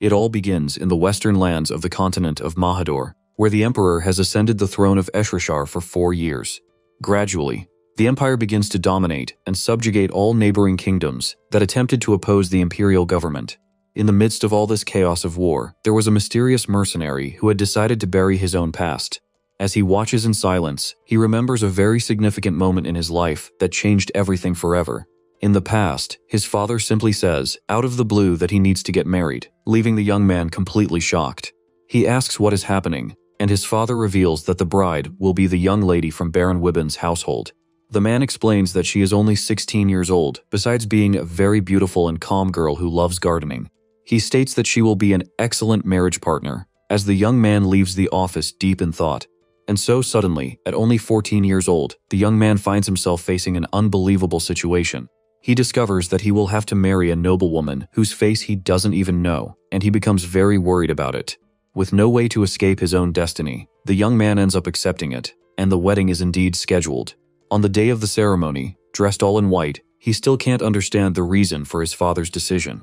It all begins in the western lands of the continent of Mahador, where the emperor has ascended the throne of Eshrashar for 4 years. Gradually, the empire begins to dominate and subjugate all neighboring kingdoms that attempted to oppose the imperial government. In the midst of all this chaos of war, there was a mysterious mercenary who had decided to bury his own past. As he watches in silence, he remembers a very significant moment in his life that changed everything forever. In the past, his father simply says, out of the blue, that he needs to get married, leaving the young man completely shocked. He asks what is happening, and his father reveals that the bride will be the young lady from Baron Wibben's household. The man explains that she is only 16 years old, besides being a very beautiful and calm girl who loves gardening. He states that she will be an excellent marriage partner, as the young man leaves the office deep in thought. And so suddenly, at only 14 years old, the young man finds himself facing an unbelievable situation. He discovers that he will have to marry a noblewoman whose face he doesn't even know, and he becomes very worried about it. With no way to escape his own destiny, the young man ends up accepting it, and the wedding is indeed scheduled. On the day of the ceremony, dressed all in white, he still can't understand the reason for his father's decision.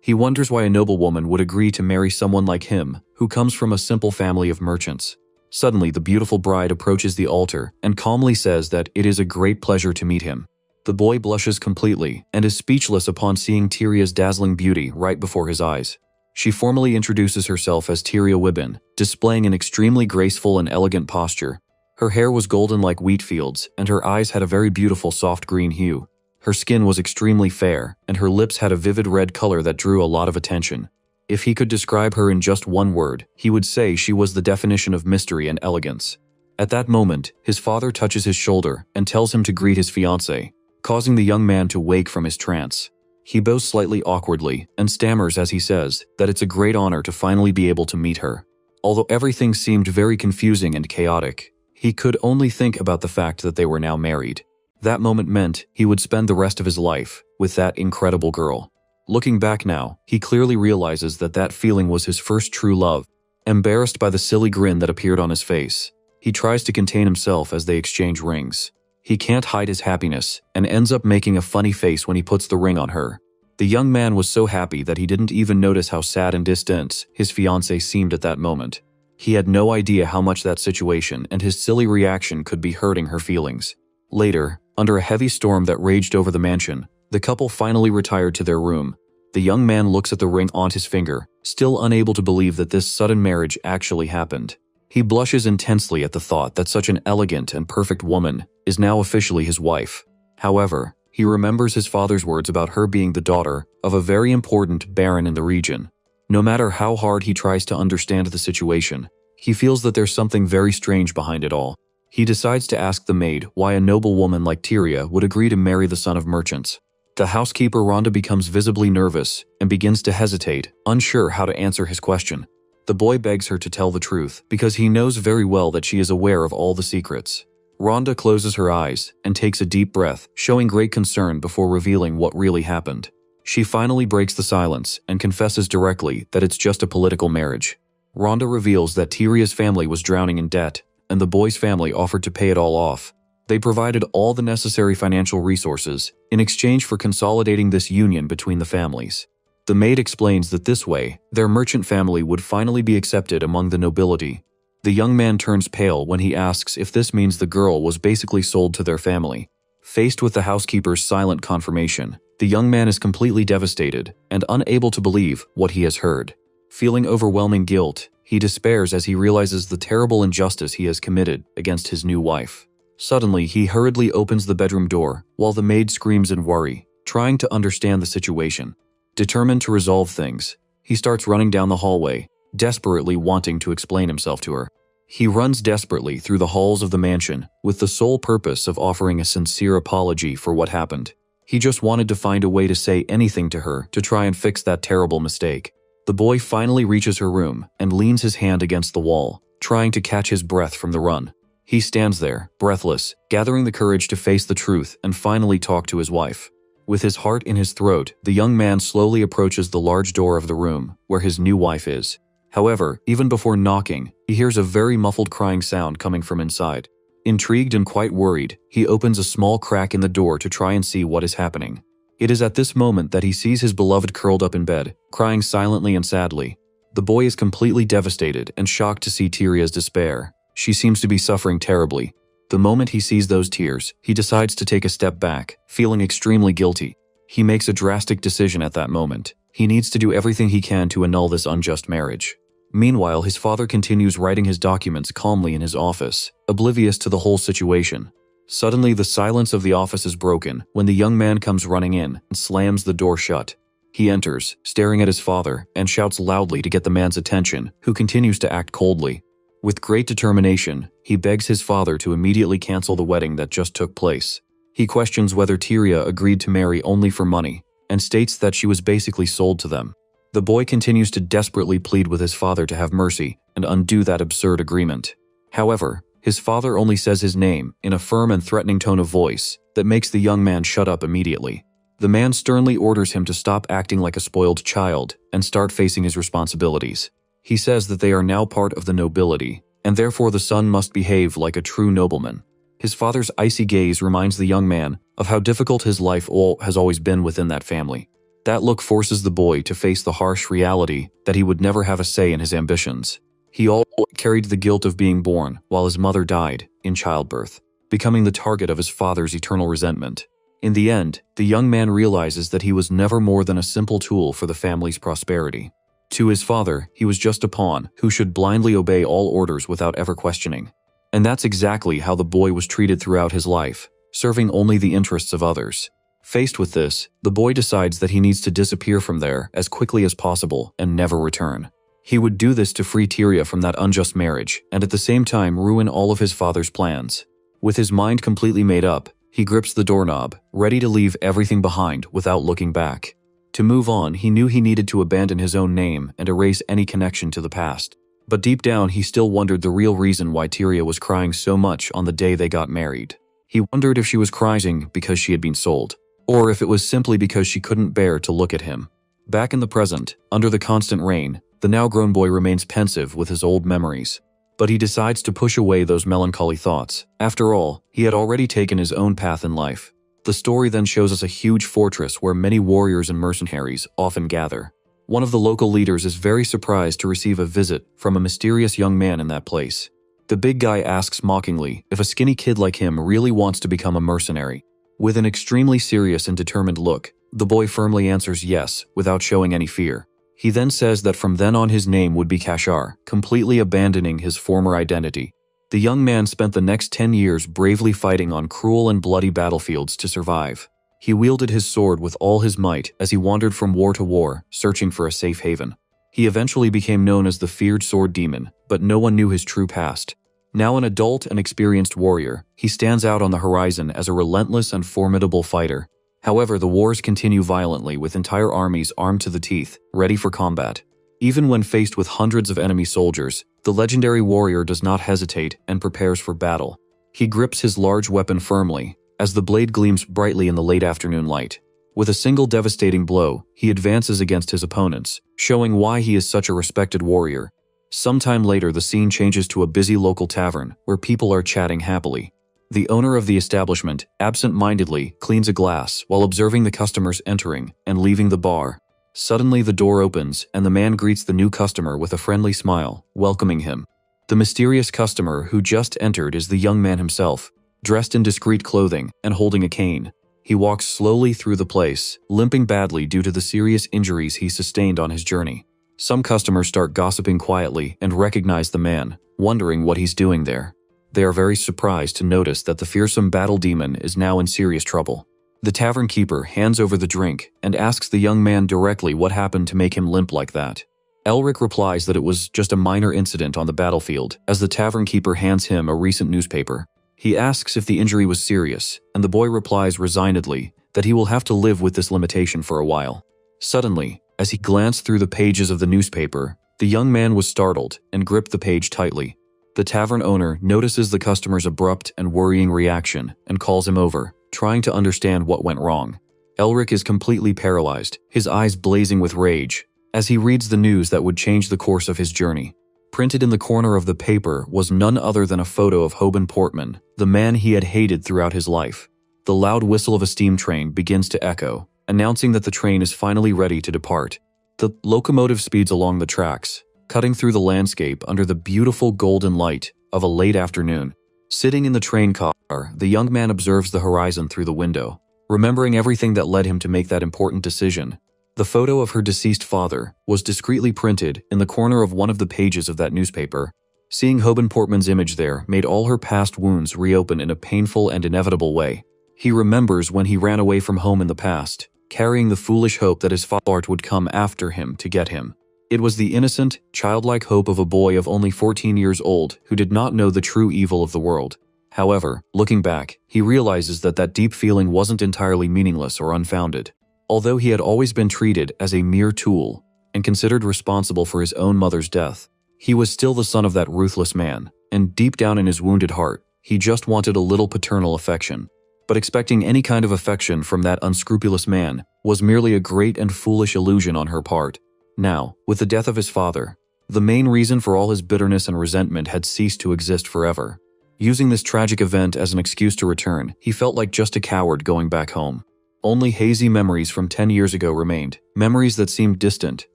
He wonders why a noblewoman would agree to marry someone like him, who comes from a simple family of merchants. Suddenly, the beautiful bride approaches the altar and calmly says that it is a great pleasure to meet him. The boy blushes completely and is speechless upon seeing Tyria's dazzling beauty right before his eyes. She formally introduces herself as Tyria Wibben, displaying an extremely graceful and elegant posture. Her hair was golden like wheat fields, and her eyes had a very beautiful soft green hue. Her skin was extremely fair, and her lips had a vivid red color that drew a lot of attention. If he could describe her in just one word, he would say she was the definition of mystery and elegance. At that moment, his father touches his shoulder and tells him to greet his fiancée, causing the young man to wake from his trance. He bows slightly awkwardly and stammers as he says that it's a great honor to finally be able to meet her. Although everything seemed very confusing and chaotic, he could only think about the fact that they were now married. That moment meant he would spend the rest of his life with that incredible girl. Looking back now, he clearly realizes that that feeling was his first true love. Embarrassed by the silly grin that appeared on his face, he tries to contain himself as they exchange rings. He can't hide his happiness and ends up making a funny face when he puts the ring on her. The young man was so happy that he didn't even notice how sad and distant his fiancée seemed at that moment. He had no idea how much that situation and his silly reaction could be hurting her feelings. Later, under a heavy storm that raged over the mansion, the couple finally retired to their room. The young man looks at the ring on his finger, still unable to believe that this sudden marriage actually happened. He blushes intensely at the thought that such an elegant and perfect woman is now officially his wife. However, he remembers his father's words about her being the daughter of a very important baron in the region. No matter how hard he tries to understand the situation, he feels that there's something very strange behind it all. He decides to ask the maid why a noble woman like Tyria would agree to marry the son of merchants. The housekeeper Rhonda becomes visibly nervous and begins to hesitate, unsure how to answer his question. The boy begs her to tell the truth because he knows very well that she is aware of all the secrets. Rhonda closes her eyes and takes a deep breath, showing great concern before revealing what really happened. She finally breaks the silence and confesses directly that it's just a political marriage. Rhonda reveals that Tyria's family was drowning in debt, and the boy's family offered to pay it all off. They provided all the necessary financial resources in exchange for consolidating this union between the families. The maid explains that this way, their merchant family would finally be accepted among the nobility. The young man turns pale when he asks if this means the girl was basically sold to their family. Faced with the housekeeper's silent confirmation, the young man is completely devastated and unable to believe what he has heard. Feeling overwhelming guilt, he despairs as he realizes the terrible injustice he has committed against his new wife. Suddenly, he hurriedly opens the bedroom door while the maid screams in worry, trying to understand the situation. Determined to resolve things, he starts running down the hallway, desperately wanting to explain himself to her. He runs desperately through the halls of the mansion with the sole purpose of offering a sincere apology for what happened. He just wanted to find a way to say anything to her to try and fix that terrible mistake. The boy finally reaches her room and leans his hand against the wall, trying to catch his breath from the run. He stands there, breathless, gathering the courage to face the truth and finally talk to his wife. With his heart in his throat, the young man slowly approaches the large door of the room where his new wife is. However, even before knocking, he hears a very muffled crying sound coming from inside. Intrigued and quite worried, he opens a small crack in the door to try and see what is happening. It is at this moment that he sees his beloved curled up in bed, crying silently and sadly. The boy is completely devastated and shocked to see Tyria's despair. She seems to be suffering terribly. The moment he sees those tears, he decides to take a step back, feeling extremely guilty. He makes a drastic decision at that moment. He needs to do everything he can to annul this unjust marriage. Meanwhile, his father continues writing his documents calmly in his office, oblivious to the whole situation. Suddenly, the silence of the office is broken when the young man comes running in and slams the door shut. He enters, staring at his father, and shouts loudly to get the man's attention, who continues to act coldly. With great determination, he begs his father to immediately cancel the wedding that just took place. He questions whether Tyria agreed to marry only for money, and states that she was basically sold to them. The boy continues to desperately plead with his father to have mercy and undo that absurd agreement. However, his father only says his name in a firm and threatening tone of voice that makes the young man shut up immediately. The man sternly orders him to stop acting like a spoiled child and start facing his responsibilities. He says that they are now part of the nobility, and therefore the son must behave like a true nobleman. His father's icy gaze reminds the young man of how difficult his life has always been within that family. That look forces the boy to face the harsh reality that he would never have a say in his ambitions. He always carried the guilt of being born while his mother died in childbirth, becoming the target of his father's eternal resentment. In the end, the young man realizes that he was never more than a simple tool for the family's prosperity. To his father, he was just a pawn who should blindly obey all orders without ever questioning. And that's exactly how the boy was treated throughout his life, serving only the interests of others. Faced with this, the boy decides that he needs to disappear from there as quickly as possible and never return. He would do this to free Tyria from that unjust marriage and at the same time ruin all of his father's plans. With his mind completely made up, he grips the doorknob, ready to leave everything behind without looking back. To move on, he knew he needed to abandon his own name and erase any connection to the past. But deep down, he still wondered the real reason why Tyria was crying so much on the day they got married. He wondered if she was crying because she had been sold, or if it was simply because she couldn't bear to look at him. Back in the present, under the constant rain, the now-grown boy remains pensive with his old memories. But he decides to push away those melancholy thoughts. After all, he had already taken his own path in life. The story then shows us a huge fortress where many warriors and mercenaries often gather. One of the local leaders is very surprised to receive a visit from a mysterious young man in that place. The big guy asks mockingly if a skinny kid like him really wants to become a mercenary. With an extremely serious and determined look, the boy firmly answers yes, without showing any fear. He then says that from then on his name would be Kashar, completely abandoning his former identity. The young man spent the next 10 years bravely fighting on cruel and bloody battlefields to survive. He wielded his sword with all his might as he wandered from war to war, searching for a safe haven. He eventually became known as the feared sword demon, but no one knew his true past. Now an adult and experienced warrior, he stands out on the horizon as a relentless and formidable fighter. However, the wars continue violently with entire armies armed to the teeth, ready for combat. Even when faced with hundreds of enemy soldiers, the legendary warrior does not hesitate and prepares for battle. He grips his large weapon firmly, as the blade gleams brightly in the late afternoon light. With a single devastating blow, he advances against his opponents, showing why he is such a respected warrior. Sometime later, the scene changes to a busy local tavern, where people are chatting happily. The owner of the establishment, absent-mindedly, cleans a glass while observing the customers entering and leaving the bar. Suddenly, the door opens, and the man greets the new customer with a friendly smile, welcoming him. The mysterious customer who just entered is the young man himself, dressed in discreet clothing and holding a cane. He walks slowly through the place, limping badly due to the serious injuries he sustained on his journey. Some customers start gossiping quietly and recognize the man, wondering what he's doing there. They are very surprised to notice that the fearsome battle demon is now in serious trouble. The tavern keeper hands over the drink and asks the young man directly what happened to make him limp like that. Elric replies that it was just a minor incident on the battlefield, as the tavern keeper hands him a recent newspaper. He asks if the injury was serious, and the boy replies resignedly that he will have to live with this limitation for a while. Suddenly, as he glanced through the pages of the newspaper, the young man was startled and gripped the page tightly. The tavern owner notices the customer's abrupt and worrying reaction and calls him over, trying to understand what went wrong. Elric is completely paralyzed, his eyes blazing with rage, as he reads the news that would change the course of his journey. Printed in the corner of the paper was none other than a photo of Hoban Portman, the man he had hated throughout his life. The loud whistle of a steam train begins to echo, announcing that the train is finally ready to depart. The locomotive speeds along the tracks, cutting through the landscape under the beautiful golden light of a late afternoon. Sitting in the train car, the young man observes the horizon through the window, remembering everything that led him to make that important decision. The photo of her deceased father was discreetly printed in the corner of one of the pages of that newspaper. Seeing Hoban Portman's image there made all her past wounds reopen in a painful and inevitable way. He remembers when he ran away from home in the past, carrying the foolish hope that his father would come after him to get him. It was the innocent, childlike hope of a boy of only 14 years old who did not know the true evil of the world. However, looking back, he realizes that that deep feeling wasn't entirely meaningless or unfounded. Although he had always been treated as a mere tool and considered responsible for his own mother's death, he was still the son of that ruthless man, and deep down in his wounded heart, he just wanted a little paternal affection. But expecting any kind of affection from that unscrupulous man was merely a great and foolish illusion on her part. Now, with the death of his father, the main reason for all his bitterness and resentment had ceased to exist forever. Using this tragic event as an excuse to return, he felt like just a coward going back home. Only hazy memories from 10 years ago remained, memories that seemed distant,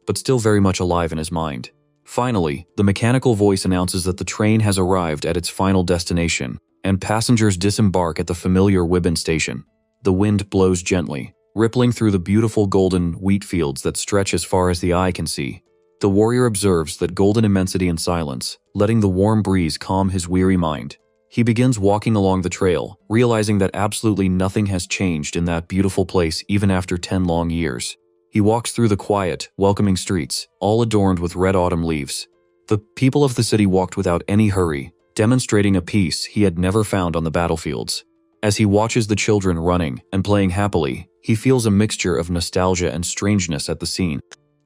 but still very much alive in his mind. Finally, the mechanical voice announces that the train has arrived at its final destination, and passengers disembark at the familiar Wiban station. The wind blows gently, rippling through the beautiful golden wheat fields that stretch as far as the eye can see. The warrior observes that golden immensity in silence, letting the warm breeze calm his weary mind. He begins walking along the trail, realizing that absolutely nothing has changed in that beautiful place even after 10 long years. He walks through the quiet, welcoming streets, all adorned with red autumn leaves. The people of the city walked without any hurry, demonstrating a peace he had never found on the battlefields. As he watches the children running and playing happily, he feels a mixture of nostalgia and strangeness at the scene.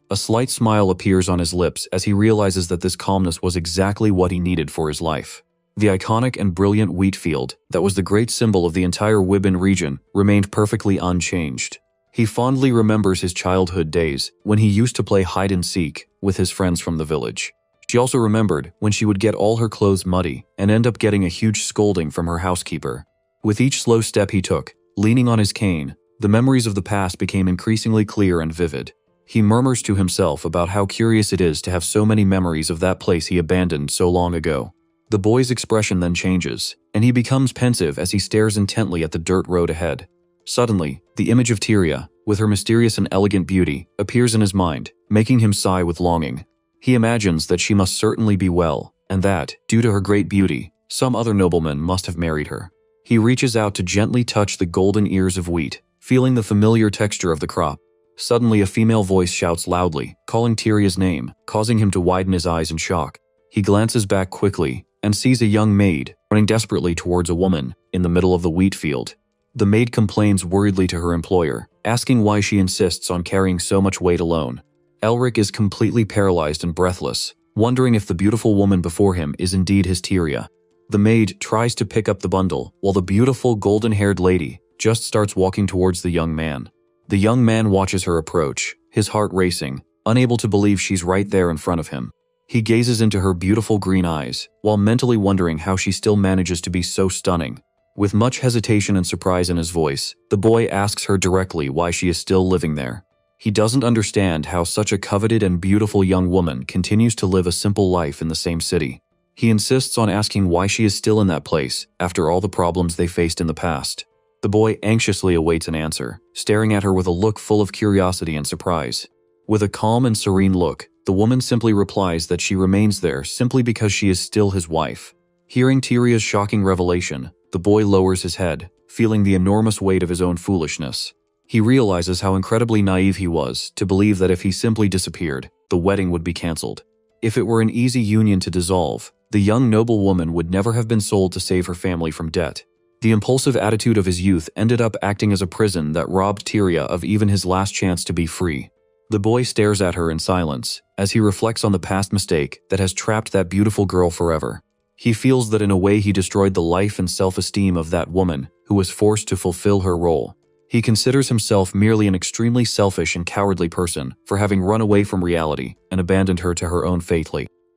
A slight smile appears on his lips as he realizes that this calmness was exactly what he needed for his life. The iconic and brilliant wheat field that was the great symbol of the entire Wiban region remained perfectly unchanged. He fondly remembers his childhood days when he used to play hide-and-seek with his friends from the village. She also remembered when she would get all her clothes muddy and end up getting a huge scolding from her housekeeper. With each slow step he took, leaning on his cane, the memories of the past became increasingly clear and vivid. He murmurs to himself about how curious it is to have so many memories of that place he abandoned so long ago. The boy's expression then changes, and he becomes pensive as he stares intently at the dirt road ahead. Suddenly, the image of Tyria, with her mysterious and elegant beauty, appears in his mind, making him sigh with longing. He imagines that she must certainly be well, and that, due to her great beauty, some other nobleman must have married her. He reaches out to gently touch the golden ears of wheat, feeling the familiar texture of the crop. Suddenly a female voice shouts loudly, calling Tyria's name, causing him to widen his eyes in shock. He glances back quickly and sees a young maid running desperately towards a woman in the middle of the wheat field. The maid complains worriedly to her employer, asking why she insists on carrying so much weight alone. Elric is completely paralyzed and breathless, wondering if the beautiful woman before him is indeed his Tyria. The maid tries to pick up the bundle, while the beautiful golden-haired lady just starts walking towards the young man. The young man watches her approach, his heart racing, unable to believe she's right there in front of him. He gazes into her beautiful green eyes, while mentally wondering how she still manages to be so stunning. With much hesitation and surprise in his voice, the boy asks her directly why she is still living there. He doesn't understand how such a coveted and beautiful young woman continues to live a simple life in the same city. He insists on asking why she is still in that place after all the problems they faced in the past. The boy anxiously awaits an answer, staring at her with a look full of curiosity and surprise. With a calm and serene look, the woman simply replies that she remains there simply because she is still his wife. Hearing Tyria's shocking revelation, the boy lowers his head, feeling the enormous weight of his own foolishness. He realizes how incredibly naive he was to believe that if he simply disappeared, the wedding would be cancelled. If it were an easy union to dissolve, the young noblewoman would never have been sold to save her family from debt. The impulsive attitude of his youth ended up acting as a prison that robbed Tyria of even his last chance to be free. The boy stares at her in silence, as he reflects on the past mistake that has trapped that beautiful girl forever. He feels that in a way he destroyed the life and self-esteem of that woman who was forced to fulfill her role. He considers himself merely an extremely selfish and cowardly person for having run away from reality and abandoned her to her own fate.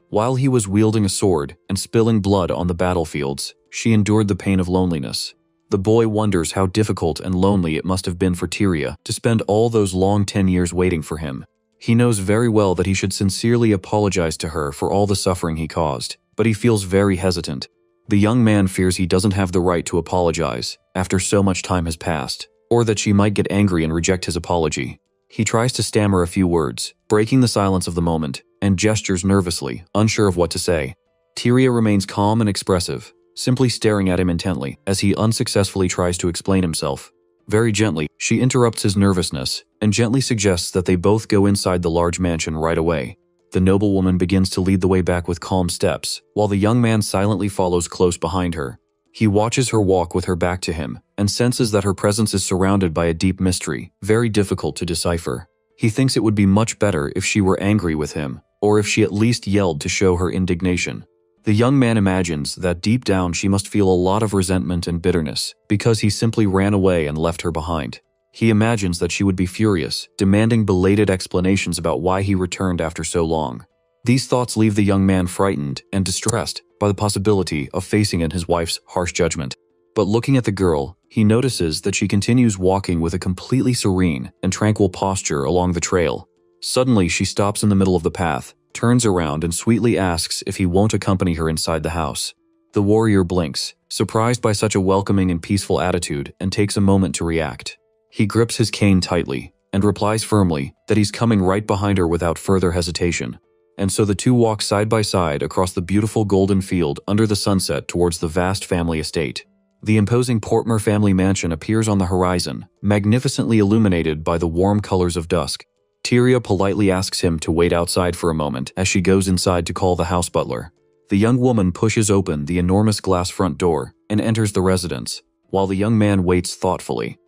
While he was wielding a sword and spilling blood on the battlefields, she endured the pain of loneliness. The boy wonders how difficult and lonely it must have been for Tyria to spend all those long 10 years waiting for him. He knows very well that he should sincerely apologize to her for all the suffering he caused, but he feels very hesitant. The young man fears he doesn't have the right to apologize after so much time has passed, or that she might get angry and reject his apology. He tries to stammer a few words, breaking the silence of the moment, and gestures nervously, unsure of what to say. Tyria remains calm and expressive, simply staring at him intently as he unsuccessfully tries to explain himself. Very gently, she interrupts his nervousness and gently suggests that they both go inside the large mansion right away. The noblewoman begins to lead the way back with calm steps, while the young man silently follows close behind her. He watches her walk with her back to him and senses that her presence is surrounded by a deep mystery, very difficult to decipher. He thinks it would be much better if she were angry with him, or if she at least yelled to show her indignation. The young man imagines that deep down she must feel a lot of resentment and bitterness because he simply ran away and left her behind. He imagines that she would be furious, demanding belated explanations about why he returned after so long. These thoughts leave the young man frightened and distressed by the possibility of facing in his wife's harsh judgment. But looking at the girl, he notices that she continues walking with a completely serene and tranquil posture along the trail. Suddenly, she stops in the middle of the path, turns around and sweetly asks if he won't accompany her inside the house. The warrior blinks, surprised by such a welcoming and peaceful attitude, and takes a moment to react. He grips his cane tightly and replies firmly that he's coming right behind her without further hesitation. And so the two walk side by side across the beautiful golden field under the sunset towards the vast family estate. The imposing Portmer family mansion appears on the horizon, magnificently illuminated by the warm colors of dusk. Tyria politely asks him to wait outside for a moment as she goes inside to call the house butler. The young woman pushes open the enormous glass front door and enters the residence, while the young man waits thoughtfully.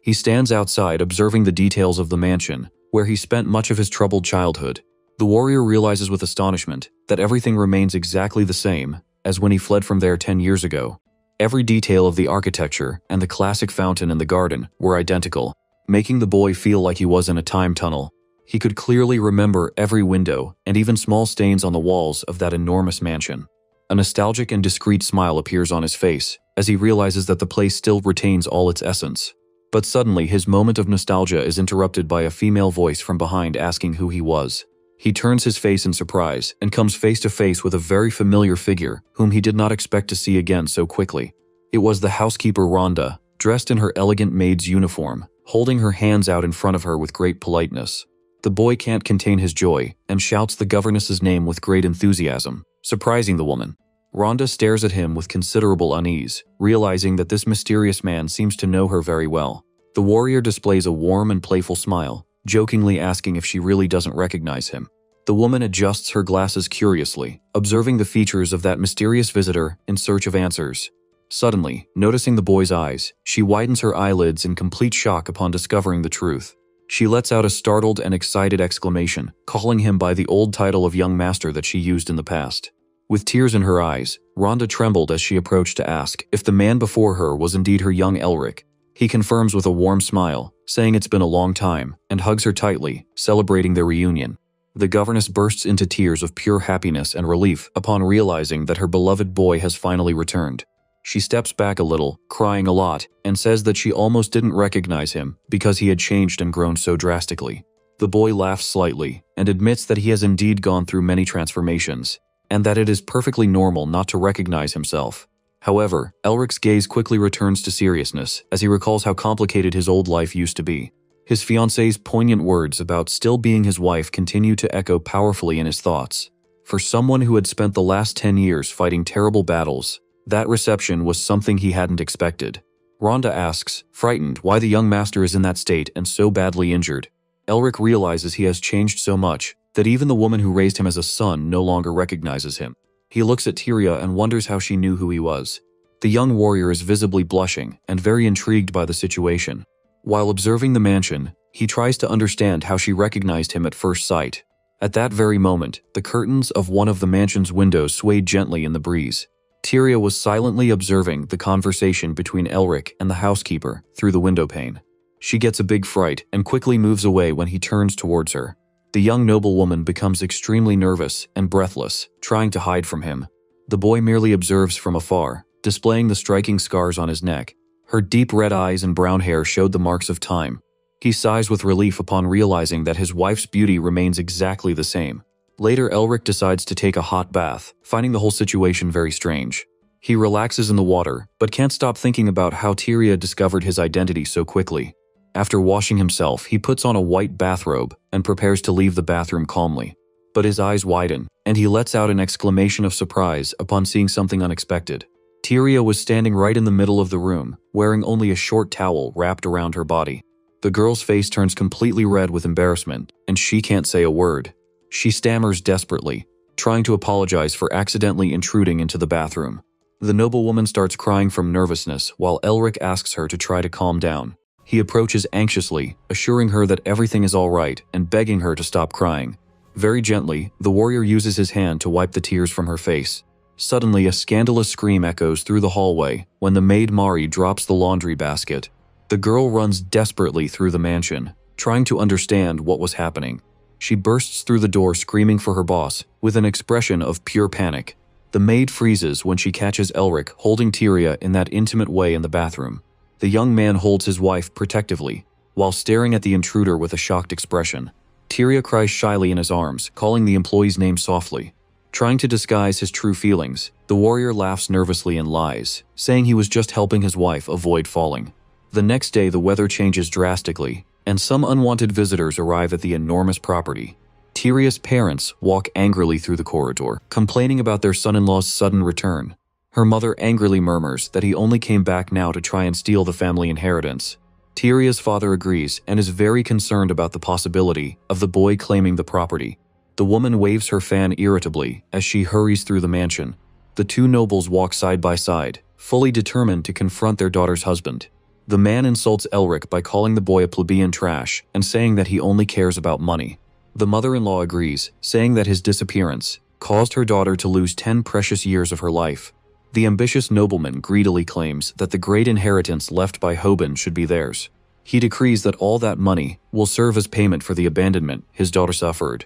He stands outside observing the details of the mansion, where he spent much of his troubled childhood. The warrior realizes with astonishment that everything remains exactly the same as when he fled from there 10 years ago. Every detail of the architecture and the classic fountain in the garden were identical, making the boy feel like he was in a time tunnel. He could clearly remember every window and even small stains on the walls of that enormous mansion. A nostalgic and discreet smile appears on his face as he realizes that the place still retains all its essence. But suddenly, his moment of nostalgia is interrupted by a female voice from behind asking who he was. He turns his face in surprise and comes face to face with a very familiar figure whom he did not expect to see again so quickly. It was the housekeeper Rhonda, dressed in her elegant maid's uniform, holding her hands out in front of her with great politeness. The boy can't contain his joy and shouts the governess's name with great enthusiasm, surprising the woman. Rhonda stares at him with considerable unease, realizing that this mysterious man seems to know her very well. The warrior displays a warm and playful smile, jokingly asking if she really doesn't recognize him. The woman adjusts her glasses curiously, observing the features of that mysterious visitor in search of answers. Suddenly, noticing the boy's eyes, she widens her eyelids in complete shock upon discovering the truth. She lets out a startled and excited exclamation, calling him by the old title of young master that she used in the past. With tears in her eyes, Rhonda trembled as she approached to ask if the man before her was indeed her young Elric. He confirms with a warm smile, saying it's been a long time, and hugs her tightly, celebrating their reunion. The governess bursts into tears of pure happiness and relief upon realizing that her beloved boy has finally returned. She steps back a little, crying a lot, and says that she almost didn't recognize him because he had changed and grown so drastically. The boy laughs slightly and admits that he has indeed gone through many transformations, and that it is perfectly normal not to recognize himself. However, Elric's gaze quickly returns to seriousness as he recalls how complicated his old life used to be. His fiancée's poignant words about still being his wife continue to echo powerfully in his thoughts. For someone who had spent the last 10 years fighting terrible battles, that reception was something he hadn't expected. Rhonda asks, frightened, why the young master is in that state and so badly injured. Elric realizes he has changed so much that even the woman who raised him as a son no longer recognizes him. He looks at Tyria and wonders how she knew who he was. The young warrior is visibly blushing and very intrigued by the situation. While observing the mansion, he tries to understand how she recognized him at first sight. At that very moment, the curtains of one of the mansion's windows swayed gently in the breeze. Tyria was silently observing the conversation between Elric and the housekeeper through the window pane. She gets a big fright and quickly moves away when he turns towards her. The young noblewoman becomes extremely nervous and breathless, trying to hide from him. The boy merely observes from afar, displaying the striking scars on his neck. Her deep red eyes and brown hair showed the marks of time. He sighs with relief upon realizing that his wife's beauty remains exactly the same. Later, Elric decides to take a hot bath, finding the whole situation very strange. He relaxes in the water, but can't stop thinking about how Tyria discovered his identity so quickly. After washing himself, he puts on a white bathrobe and prepares to leave the bathroom calmly. But his eyes widen, and he lets out an exclamation of surprise upon seeing something unexpected. Tyria was standing right in the middle of the room, wearing only a short towel wrapped around her body. The girl's face turns completely red with embarrassment, and she can't say a word. She stammers desperately, trying to apologize for accidentally intruding into the bathroom. The noblewoman starts crying from nervousness while Elric asks her to try to calm down. He approaches anxiously, assuring her that everything is all right and begging her to stop crying. Very gently, the warrior uses his hand to wipe the tears from her face. Suddenly, a scandalous scream echoes through the hallway when the maid Mari drops the laundry basket. The girl runs desperately through the mansion, trying to understand what was happening. She bursts through the door screaming for her boss, with an expression of pure panic. The maid freezes when she catches Elric holding Tyria in that intimate way in the bathroom. The young man holds his wife protectively, while staring at the intruder with a shocked expression. Tyria cries shyly in his arms, calling the employee's name softly. Trying to disguise his true feelings, the warrior laughs nervously and lies, saying he was just helping his wife avoid falling. The next day, the weather changes drastically, and some unwanted visitors arrive at the enormous property. Tyria's parents walk angrily through the corridor, complaining about their son-in-law's sudden return. Her mother angrily murmurs that he only came back now to try and steal the family inheritance. Tyria's father agrees and is very concerned about the possibility of the boy claiming the property. The woman waves her fan irritably as she hurries through the mansion. The two nobles walk side by side, fully determined to confront their daughter's husband. The man insults Elric by calling the boy a plebeian trash and saying that he only cares about money. The mother-in-law agrees, saying that his disappearance caused her daughter to lose 10 precious years of her life. The ambitious nobleman greedily claims that the great inheritance left by Hoban should be theirs. He decrees that all that money will serve as payment for the abandonment his daughter suffered.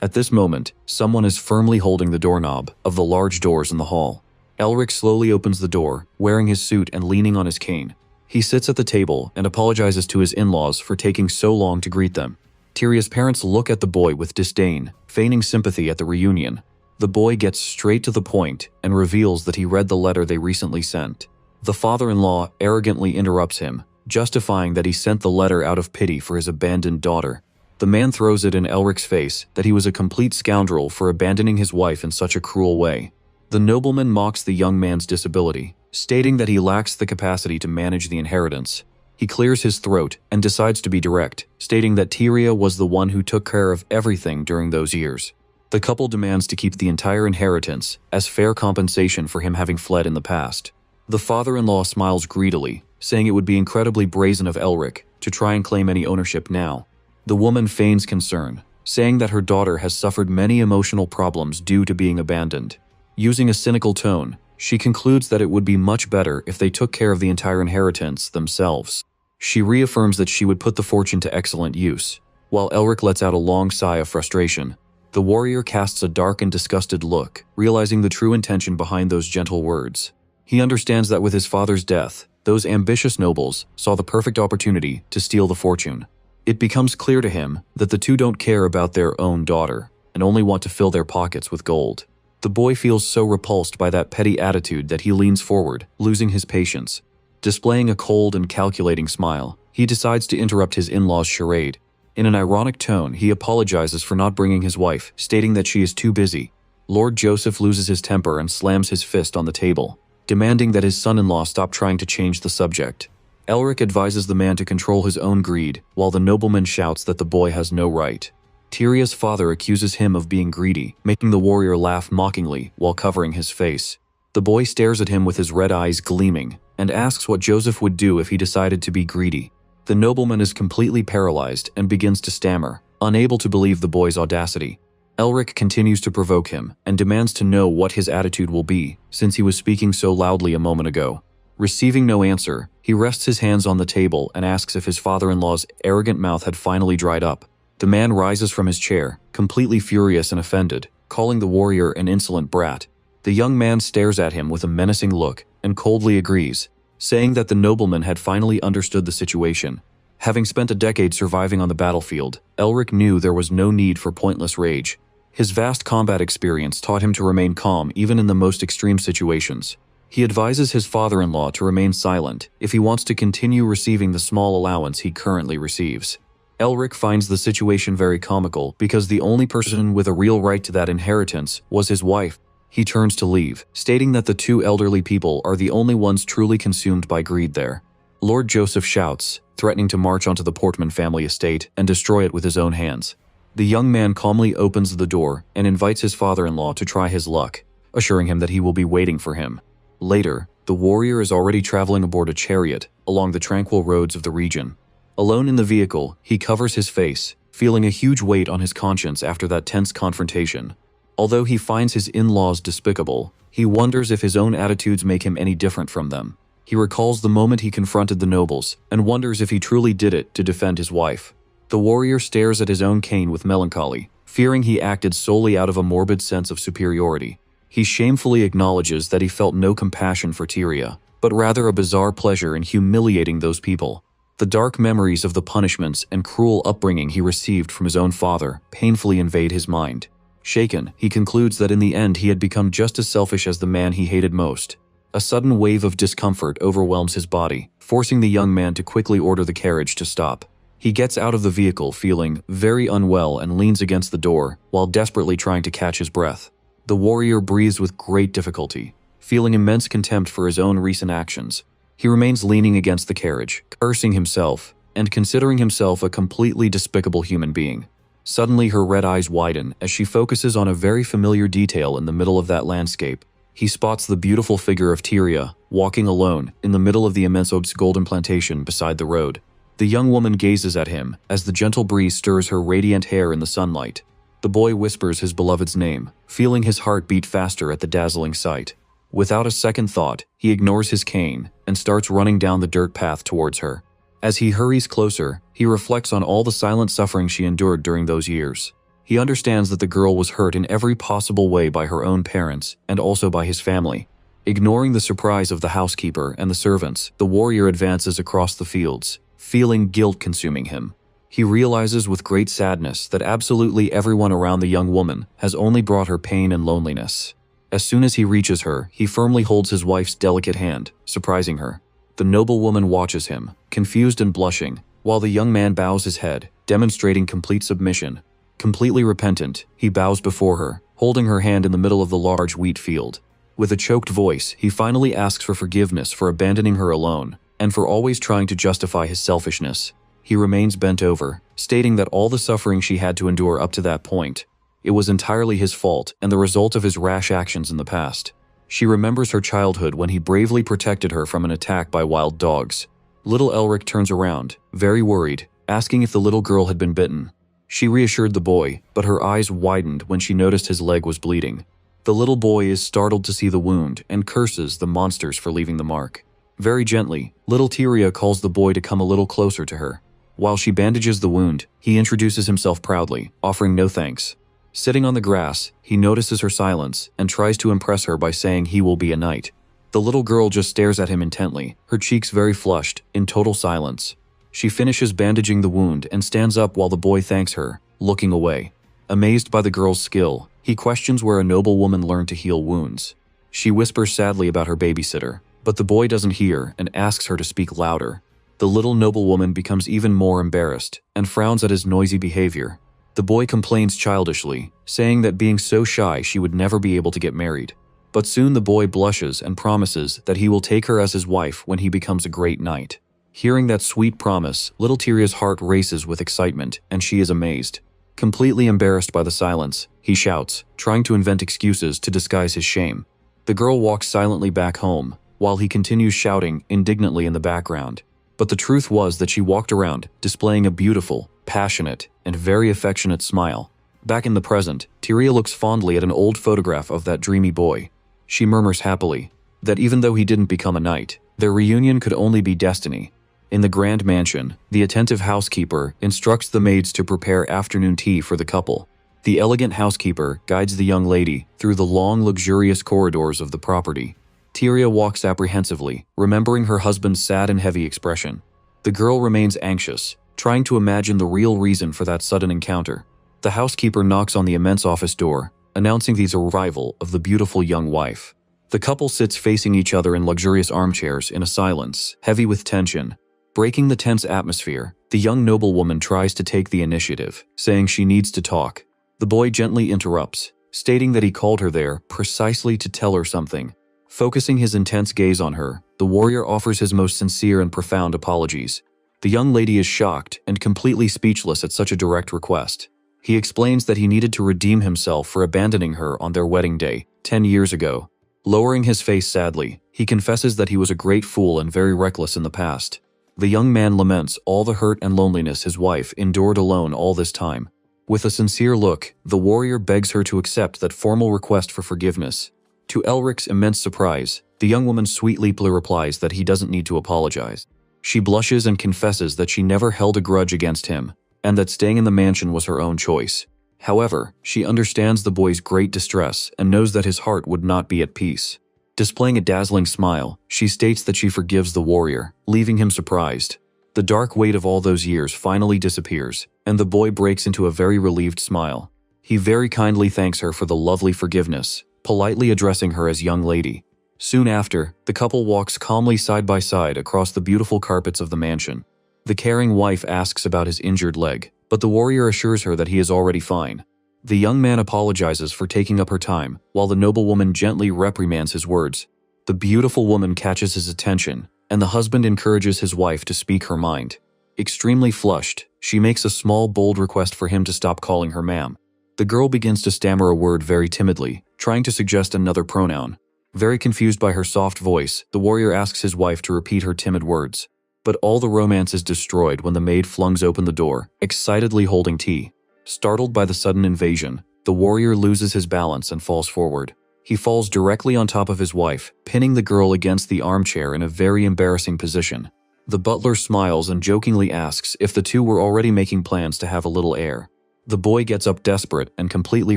At this moment, someone is firmly holding the doorknob of the large doors in the hall. Elric slowly opens the door, wearing his suit and leaning on his cane. He sits at the table and apologizes to his in-laws for taking so long to greet them. Tyria's parents look at the boy with disdain, feigning sympathy at the reunion. The boy gets straight to the point and reveals that he read the letter they recently sent. The father-in-law arrogantly interrupts him, justifying that he sent the letter out of pity for his abandoned daughter. The man throws it in Elric's face that he was a complete scoundrel for abandoning his wife in such a cruel way. The nobleman mocks the young man's disability, stating that he lacks the capacity to manage the inheritance. He clears his throat and decides to be direct, stating that Tyria was the one who took care of everything during those years. The couple demands to keep the entire inheritance as fair compensation for him having fled in the past. The father-in-law smiles greedily, saying it would be incredibly brazen of Elric to try and claim any ownership now. The woman feigns concern, saying that her daughter has suffered many emotional problems due to being abandoned. Using a cynical tone, she concludes that it would be much better if they took care of the entire inheritance themselves. She reaffirms that she would put the fortune to excellent use. While Elric lets out a long sigh of frustration, the warrior casts a dark and disgusted look, realizing the true intention behind those gentle words. He understands that with his father's death, those ambitious nobles saw the perfect opportunity to steal the fortune. It becomes clear to him that the two don't care about their own daughter and only want to fill their pockets with gold. The boy feels so repulsed by that petty attitude that he leans forward, losing his patience. Displaying a cold and calculating smile, he decides to interrupt his in-law's charade. In an ironic tone, he apologizes for not bringing his wife, stating that she is too busy. Lord Joseph loses his temper and slams his fist on the table, demanding that his son-in-law stop trying to change the subject. Elric advises the man to control his own greed, while the nobleman shouts that the boy has no right. Tyria's father accuses him of being greedy, making the warrior laugh mockingly while covering his face. The boy stares at him with his red eyes gleaming, and asks what Joseph would do if he decided to be greedy. The nobleman is completely paralyzed and begins to stammer, unable to believe the boy's audacity. Elric continues to provoke him and demands to know what his attitude will be, since he was speaking so loudly a moment ago. Receiving no answer, he rests his hands on the table and asks if his father-in-law's arrogant mouth had finally dried up. The man rises from his chair, completely furious and offended, calling the warrior an insolent brat. The young man stares at him with a menacing look and coldly agrees. saying that the nobleman had finally understood the situation. Having spent a decade surviving on the battlefield, Elric knew there was no need for pointless rage. His vast combat experience taught him to remain calm even in the most extreme situations. He advises his father-in-law to remain silent if he wants to continue receiving the small allowance he currently receives. Elric finds the situation very comical because the only person with a real right to that inheritance was his wife. He turns to leave, stating that the two elderly people are the only ones truly consumed by greed there. Lord Joseph shouts, threatening to march onto the Portman family estate and destroy it with his own hands. The young man calmly opens the door and invites his father-in-law to try his luck, assuring him that he will be waiting for him. Later, the warrior is already traveling aboard a chariot along the tranquil roads of the region. Alone in the vehicle, he covers his face, feeling a huge weight on his conscience after that tense confrontation. Although he finds his in-laws despicable, he wonders if his own attitudes make him any different from them. He recalls the moment he confronted the nobles and wonders if he truly did it to defend his wife. The warrior stares at his own cane with melancholy, fearing he acted solely out of a morbid sense of superiority. He shamefully acknowledges that he felt no compassion for Tyria, but rather a bizarre pleasure in humiliating those people. The dark memories of the punishments and cruel upbringing he received from his own father painfully invade his mind. Shaken, he concludes that in the end he had become just as selfish as the man he hated most. A sudden wave of discomfort overwhelms his body, forcing the young man to quickly order the carriage to stop. He gets out of the vehicle feeling very unwell and leans against the door while desperately trying to catch his breath. The warrior breathes with great difficulty, feeling immense contempt for his own recent actions. He remains leaning against the carriage, cursing himself, and considering himself a completely despicable human being. Suddenly her red eyes widen as she focuses on a very familiar detail in the middle of that landscape. He spots the beautiful figure of Tyria, walking alone in the middle of the immense oaks golden plantation beside the road. The young woman gazes at him as the gentle breeze stirs her radiant hair in the sunlight. The boy whispers his beloved's name, feeling his heart beat faster at the dazzling sight. Without a second thought, he ignores his cane and starts running down the dirt path towards her. As he hurries closer, he reflects on all the silent suffering she endured during those years. He understands that the girl was hurt in every possible way by her own parents and also by his family. Ignoring the surprise of the housekeeper and the servants, the warrior advances across the fields, feeling guilt consuming him. He realizes with great sadness that absolutely everyone around the young woman has only brought her pain and loneliness. As soon as he reaches her, he firmly holds his wife's delicate hand, surprising her. The noble woman watches him, confused and blushing, while the young man bows his head, demonstrating complete submission. Completely repentant, he bows before her, holding her hand in the middle of the large wheat field. With a choked voice, he finally asks for forgiveness for abandoning her alone, and for always trying to justify his selfishness. He remains bent over, stating that all the suffering she had to endure up to that point, it was entirely his fault and the result of his rash actions in the past. She remembers her childhood when he bravely protected her from an attack by wild dogs. Little Elric turns around, very worried, asking if the little girl had been bitten. She reassured the boy, but her eyes widened when she noticed his leg was bleeding. The little boy is startled to see the wound and curses the monsters for leaving the mark. Very gently, little Tyria calls the boy to come a little closer to her. While she bandages the wound, he introduces himself proudly, offering no thanks. Sitting on the grass, he notices her silence and tries to impress her by saying he will be a knight. The little girl just stares at him intently, her cheeks very flushed, in total silence. She finishes bandaging the wound and stands up while the boy thanks her, looking away. Amazed by the girl's skill, he questions where a noble woman learned to heal wounds. She whispers sadly about her babysitter, but the boy doesn't hear and asks her to speak louder. The little noblewoman becomes even more embarrassed and frowns at his noisy behavior. The boy complains childishly, saying that being so shy she would never be able to get married. But soon the boy blushes and promises that he will take her as his wife when he becomes a great knight. Hearing that sweet promise, little Tyria's heart races with excitement, and she is amazed. Completely embarrassed by the silence, he shouts, trying to invent excuses to disguise his shame. The girl walks silently back home, while he continues shouting indignantly in the background. But the truth was that she walked around, displaying a beautiful, passionate, and very affectionate smile. Back in the present, Tyria looks fondly at an old photograph of that dreamy boy. She murmurs happily that even though he didn't become a knight, their reunion could only be destiny. In the grand mansion, the attentive housekeeper instructs the maids to prepare afternoon tea for the couple. The elegant housekeeper guides the young lady through the long, luxurious corridors of the property. Tyria walks apprehensively, remembering her husband's sad and heavy expression. The girl remains anxious, trying to imagine the real reason for that sudden encounter. The housekeeper knocks on the immense office door, announcing the arrival of the beautiful young wife. The couple sits facing each other in luxurious armchairs in a silence, heavy with tension. Breaking the tense atmosphere, the young noblewoman tries to take the initiative, saying she needs to talk. The boy gently interrupts, stating that he called her there precisely to tell her something. Focusing his intense gaze on her, the warrior offers his most sincere and profound apologies. The young lady is shocked and completely speechless at such a direct request. He explains that he needed to redeem himself for abandoning her on their wedding day, 10 years ago. Lowering his face sadly, he confesses that he was a great fool and very reckless in the past. The young man laments all the hurt and loneliness his wife endured alone all this time. With a sincere look, the warrior begs her to accept that formal request for forgiveness. To Elric's immense surprise, the young woman sweetly replies that he doesn't need to apologize. She blushes and confesses that she never held a grudge against him, and that staying in the mansion was her own choice. However, she understands the boy's great distress and knows that his heart would not be at peace. Displaying a dazzling smile, she states that she forgives the warrior, leaving him surprised. The dark weight of all those years finally disappears, and the boy breaks into a very relieved smile. He very kindly thanks her for the lovely forgiveness, politely addressing her as young lady. Soon after, the couple walks calmly side by side across the beautiful carpets of the mansion. The caring wife asks about his injured leg, but the warrior assures her that he is already fine. The young man apologizes for taking up her time, while the noblewoman gently reprimands his words. The beautiful woman catches his attention, and the husband encourages his wife to speak her mind. Extremely flushed, she makes a small, bold request for him to stop calling her ma'am. The girl begins to stammer a word very timidly, trying to suggest another pronoun. Very confused by her soft voice, the warrior asks his wife to repeat her timid words. But all the romance is destroyed when the maid flings open the door, excitedly holding tea. Startled by the sudden invasion, the warrior loses his balance and falls forward. He falls directly on top of his wife, pinning the girl against the armchair in a very embarrassing position. The butler smiles and jokingly asks if the two were already making plans to have a little air. The boy gets up desperate and completely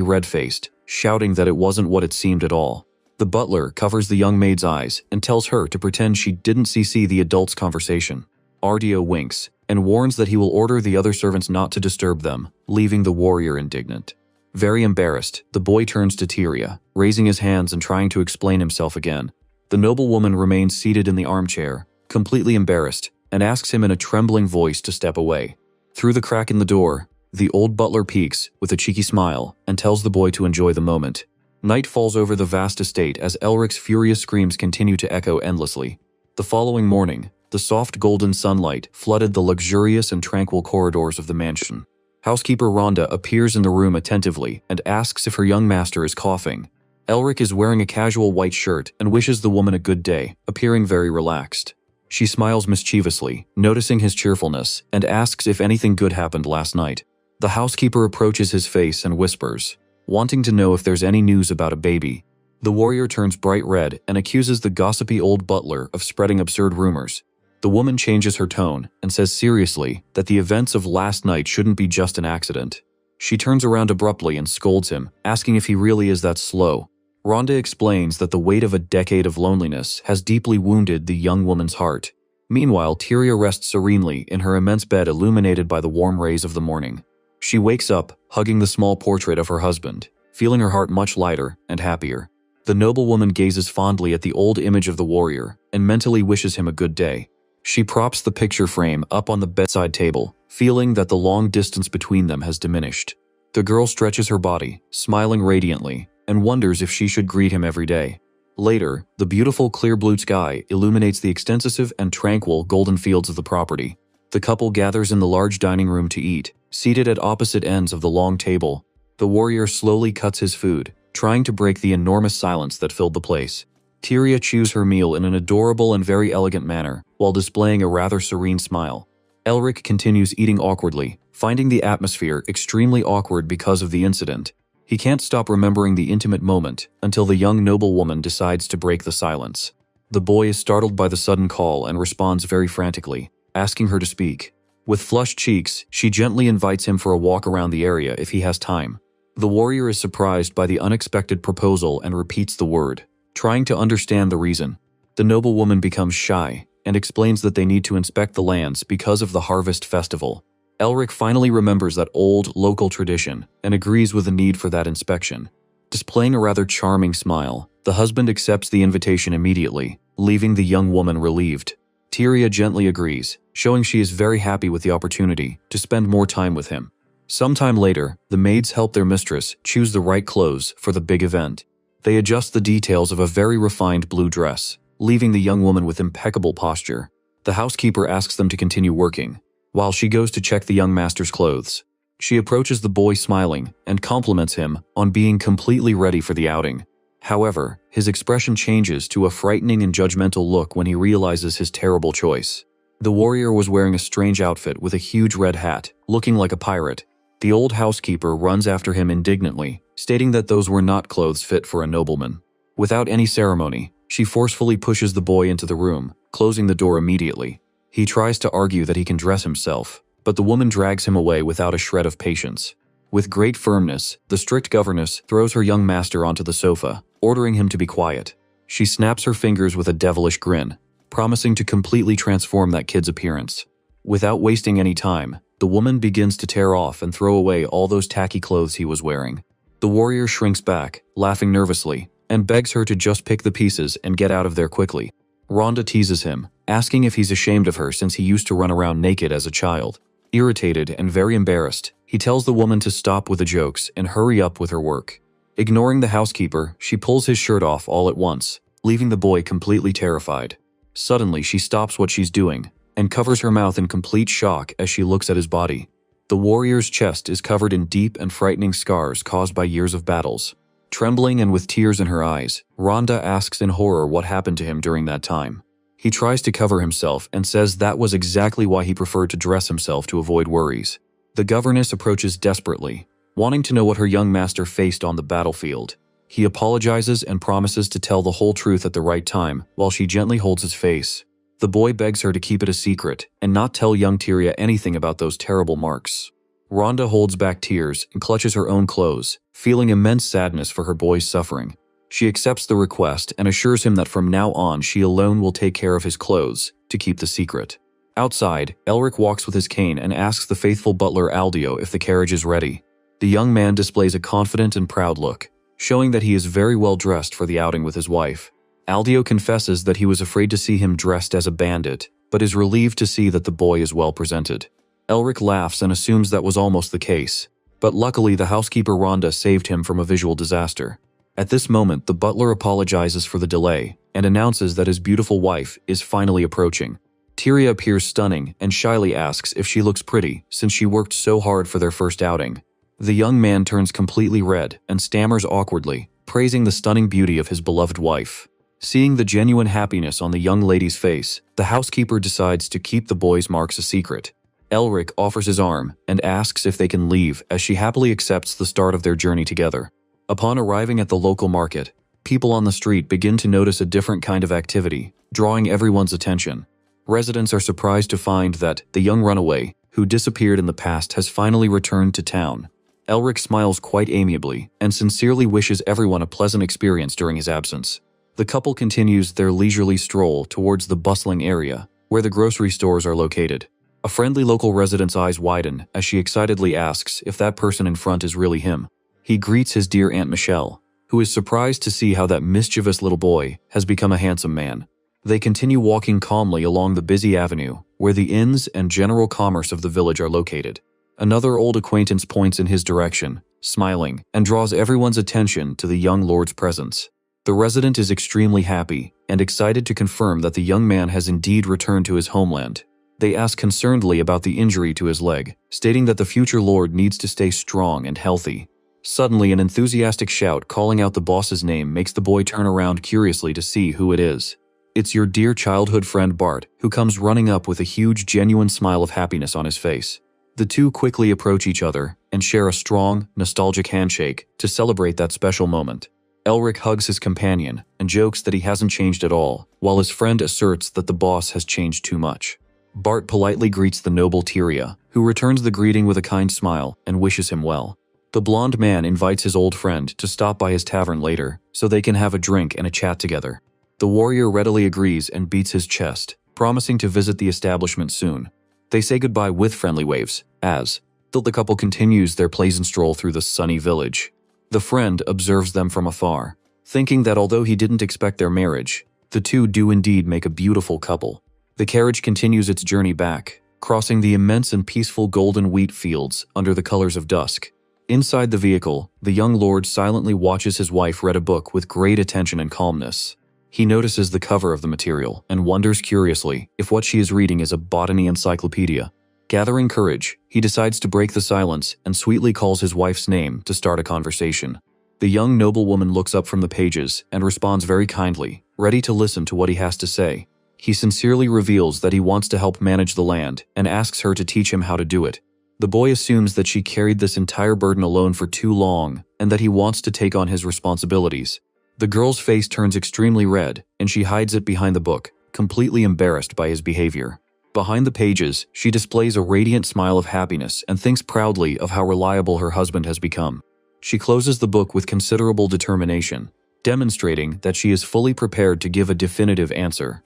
red-faced, shouting that it wasn't what it seemed at all. The butler covers the young maid's eyes and tells her to pretend she didn't see the adults' conversation. Ardio winks and warns that he will order the other servants not to disturb them, leaving the warrior indignant. Very embarrassed, the boy turns to Tyria, raising his hands and trying to explain himself again. The noblewoman remains seated in the armchair, completely embarrassed, and asks him in a trembling voice to step away. Through the crack in the door, the old butler peeks with a cheeky smile and tells the boy to enjoy the moment. Night falls over the vast estate as Elric's furious screams continue to echo endlessly. The following morning, the soft golden sunlight flooded the luxurious and tranquil corridors of the mansion. Housekeeper Rhonda appears in the room attentively and asks if her young master is coughing. Elric is wearing a casual white shirt and wishes the woman a good day, appearing very relaxed. She smiles mischievously, noticing his cheerfulness, and asks if anything good happened last night. The housekeeper approaches his face and whispers, wanting to know if there's any news about a baby. The warrior turns bright red and accuses the gossipy old butler of spreading absurd rumors. The woman changes her tone and says seriously that the events of last night shouldn't be just an accident. She turns around abruptly and scolds him, asking if he really is that slow. Rhonda explains that the weight of a decade of loneliness has deeply wounded the young woman's heart. Meanwhile, Tyria rests serenely in her immense bed illuminated by the warm rays of the morning. She wakes up, hugging the small portrait of her husband, feeling her heart much lighter and happier. The noblewoman gazes fondly at the old image of the warrior and mentally wishes him a good day. She props the picture frame up on the bedside table, feeling that the long distance between them has diminished. The girl stretches her body, smiling radiantly, and wonders if she should greet him every day. Later, the beautiful clear blue sky illuminates the extensive and tranquil golden fields of the property. The couple gathers in the large dining room to eat, seated at opposite ends of the long table. The warrior slowly cuts his food, trying to break the enormous silence that filled the place. Tyria chews her meal in an adorable and very elegant manner, while displaying a rather serene smile. Elric continues eating awkwardly, finding the atmosphere extremely awkward because of the incident. He can't stop remembering the intimate moment until the young noblewoman decides to break the silence. The boy is startled by the sudden call and responds very frantically, asking her to speak. With flushed cheeks, she gently invites him for a walk around the area if he has time. The warrior is surprised by the unexpected proposal and repeats the word. Trying to understand the reason, the noblewoman becomes shy and explains that they need to inspect the lands because of the harvest festival. Elric finally remembers that old, local tradition and agrees with the need for that inspection. Displaying a rather charming smile, the husband accepts the invitation immediately, leaving the young woman relieved. Tyria gently agrees, showing she is very happy with the opportunity to spend more time with him. Sometime later, the maids help their mistress choose the right clothes for the big event. They adjust the details of a very refined blue dress, leaving the young woman with impeccable posture. The housekeeper asks them to continue working, while she goes to check the young master's clothes. She approaches the boy smiling and compliments him on being completely ready for the outing. However, his expression changes to a frightening and judgmental look when he realizes his terrible choice. The warrior was wearing a strange outfit with a huge red hat, looking like a pirate. The old housekeeper runs after him indignantly, stating that those were not clothes fit for a nobleman. Without any ceremony, she forcefully pushes the boy into the room, closing the door immediately. He tries to argue that he can dress himself, but the woman drags him away without a shred of patience. With great firmness, the strict governess throws her young master onto the sofa, ordering him to be quiet. She snaps her fingers with a devilish grin, promising to completely transform that kid's appearance. Without wasting any time, the woman begins to tear off and throw away all those tacky clothes he was wearing. The warrior shrinks back, laughing nervously, and begs her to just pick the pieces and get out of there quickly. Rhonda teases him, asking if he's ashamed of her since he used to run around naked as a child. Irritated and very embarrassed, he tells the woman to stop with the jokes and hurry up with her work. Ignoring the housekeeper, she pulls his shirt off all at once, leaving the boy completely terrified. Suddenly, she stops what she's doing and covers her mouth in complete shock as she looks at his body. The warrior's chest is covered in deep and frightening scars caused by years of battles. Trembling and with tears in her eyes, Rhonda asks in horror what happened to him during that time. He tries to cover himself and says that was exactly why he preferred to dress himself to avoid worries. The governess approaches desperately, wanting to know what her young master faced on the battlefield. He apologizes and promises to tell the whole truth at the right time while she gently holds his face. The boy begs her to keep it a secret and not tell young Tyria anything about those terrible marks. Rhonda holds back tears and clutches her own clothes, feeling immense sadness for her boy's suffering. She accepts the request and assures him that from now on she alone will take care of his clothes to keep the secret. Outside, Elric walks with his cane and asks the faithful butler Aldio if the carriage is ready. The young man displays a confident and proud look, showing that he is very well dressed for the outing with his wife. Aldio confesses that he was afraid to see him dressed as a bandit, but is relieved to see that the boy is well presented. Elric laughs and assumes that was almost the case, but luckily the housekeeper Rhonda saved him from a visual disaster. At this moment, the butler apologizes for the delay and announces that his beautiful wife is finally approaching. Tyria appears stunning and shyly asks if she looks pretty since she worked so hard for their first outing. The young man turns completely red and stammers awkwardly, praising the stunning beauty of his beloved wife. Seeing the genuine happiness on the young lady's face, the housekeeper decides to keep the boy's marks a secret. Elric offers his arm and asks if they can leave as she happily accepts the start of their journey together. Upon arriving at the local market, people on the street begin to notice a different kind of activity, drawing everyone's attention. Residents are surprised to find that the young runaway, who disappeared in the past, has finally returned to town. Elric smiles quite amiably and sincerely wishes everyone a pleasant experience during his absence. The couple continues their leisurely stroll towards the bustling area where the grocery stores are located. A friendly local resident's eyes widen as she excitedly asks if that person in front is really him. He greets his dear Aunt Michelle, who is surprised to see how that mischievous little boy has become a handsome man. They continue walking calmly along the busy avenue where the inns and general commerce of the village are located. Another old acquaintance points in his direction, smiling, and draws everyone's attention to the young lord's presence. The resident is extremely happy and excited to confirm that the young man has indeed returned to his homeland. They ask concernedly about the injury to his leg, stating that the future lord needs to stay strong and healthy. Suddenly, an enthusiastic shout calling out the boss's name makes the boy turn around curiously to see who it is. It's your dear childhood friend Bart, who comes running up with a huge, genuine smile of happiness on his face. The two quickly approach each other and share a strong, nostalgic handshake to celebrate that special moment. Elric hugs his companion and jokes that he hasn't changed at all, while his friend asserts that the boss has changed too much. Bart politely greets the noble Tyria, who returns the greeting with a kind smile and wishes him well. The blonde man invites his old friend to stop by his tavern later so they can have a drink and a chat together. The warrior readily agrees and beats his chest, promising to visit the establishment soon. They say goodbye with friendly waves, as the couple continues their pleasant stroll through the sunny village. The friend observes them from afar, thinking that although he didn't expect their marriage, the two do indeed make a beautiful couple. The carriage continues its journey back, crossing the immense and peaceful golden wheat fields under the colors of dusk. Inside the vehicle, the young lord silently watches his wife read a book with great attention and calmness. He notices the cover of the material and wonders curiously if what she is reading is a botany encyclopedia. Gathering courage, he decides to break the silence and sweetly calls his wife's name to start a conversation. The young noblewoman looks up from the pages and responds very kindly, ready to listen to what he has to say. He sincerely reveals that he wants to help manage the land and asks her to teach him how to do it. The boy assumes that she carried this entire burden alone for too long and that he wants to take on his responsibilities. The girl's face turns extremely red and she hides it behind the book, completely embarrassed by his behavior. Behind the pages, she displays a radiant smile of happiness and thinks proudly of how reliable her husband has become. She closes the book with considerable determination, demonstrating that she is fully prepared to give a definitive answer.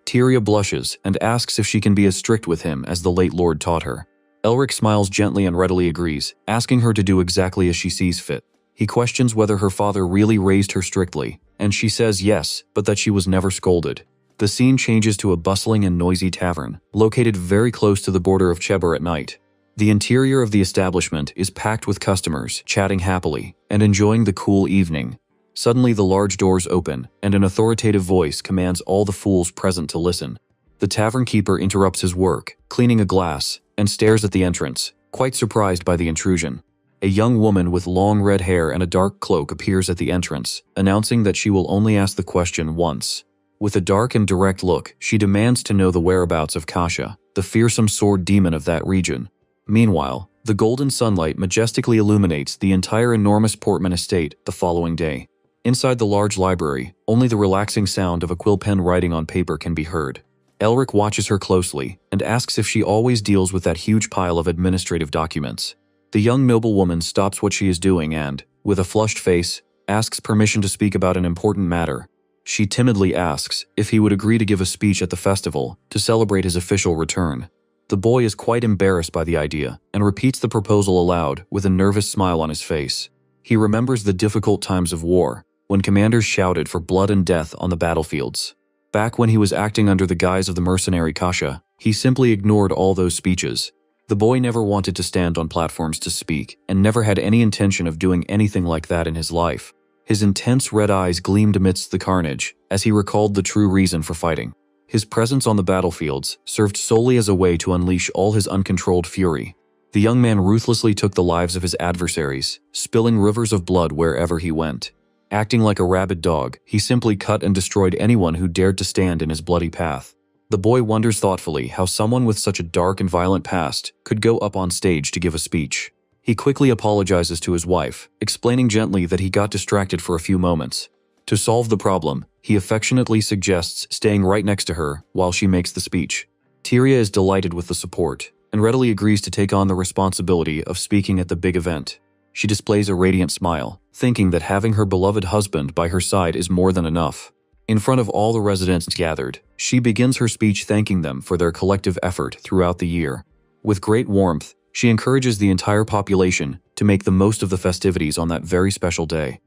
Tyria blushes and asks if she can be as strict with him as the late lord taught her. Elric smiles gently and readily agrees, asking her to do exactly as she sees fit. He questions whether her father really raised her strictly, and she says yes, but that she was never scolded. The scene changes to a bustling and noisy tavern, located very close to the border of Chebar at night. The interior of the establishment is packed with customers, chatting happily and enjoying the cool evening. Suddenly the large doors open, and an authoritative voice commands all the fools present to listen. The tavern keeper interrupts his work, cleaning a glass, and stares at the entrance, quite surprised by the intrusion. A young woman with long red hair and a dark cloak appears at the entrance, announcing that she will only ask the question once. With a dark and direct look, she demands to know the whereabouts of Kasha, the fearsome sword demon of that region. Meanwhile, the golden sunlight majestically illuminates the entire enormous Portman estate the following day. Inside the large library, only the relaxing sound of a quill pen writing on paper can be heard. Elric watches her closely and asks if she always deals with that huge pile of administrative documents. The young noblewoman stops what she is doing and, with a flushed face, asks permission to speak about an important matter. She timidly asks if he would agree to give a speech at the festival to celebrate his official return. The boy is quite embarrassed by the idea and repeats the proposal aloud with a nervous smile on his face. He remembers the difficult times of war, when commanders shouted for blood and death on the battlefields. Back when he was acting under the guise of the mercenary Kasha, he simply ignored all those speeches. The boy never wanted to stand on platforms to speak and never had any intention of doing anything like that in his life. His intense red eyes gleamed amidst the carnage as he recalled the true reason for fighting. His presence on the battlefields served solely as a way to unleash all his uncontrolled fury. The young man ruthlessly took the lives of his adversaries, spilling rivers of blood wherever he went. Acting like a rabid dog, he simply cut and destroyed anyone who dared to stand in his bloody path. The boy wonders thoughtfully how someone with such a dark and violent past could go up on stage to give a speech. He quickly apologizes to his wife, explaining gently that he got distracted for a few moments. To solve the problem, he affectionately suggests staying right next to her while she makes the speech. Tyria is delighted with the support and readily agrees to take on the responsibility of speaking at the big event. She displays a radiant smile, thinking that having her beloved husband by her side is more than enough. In front of all the residents gathered, she begins her speech thanking them for their collective effort throughout the year. With great warmth, she encourages the entire population to make the most of the festivities on that very special day.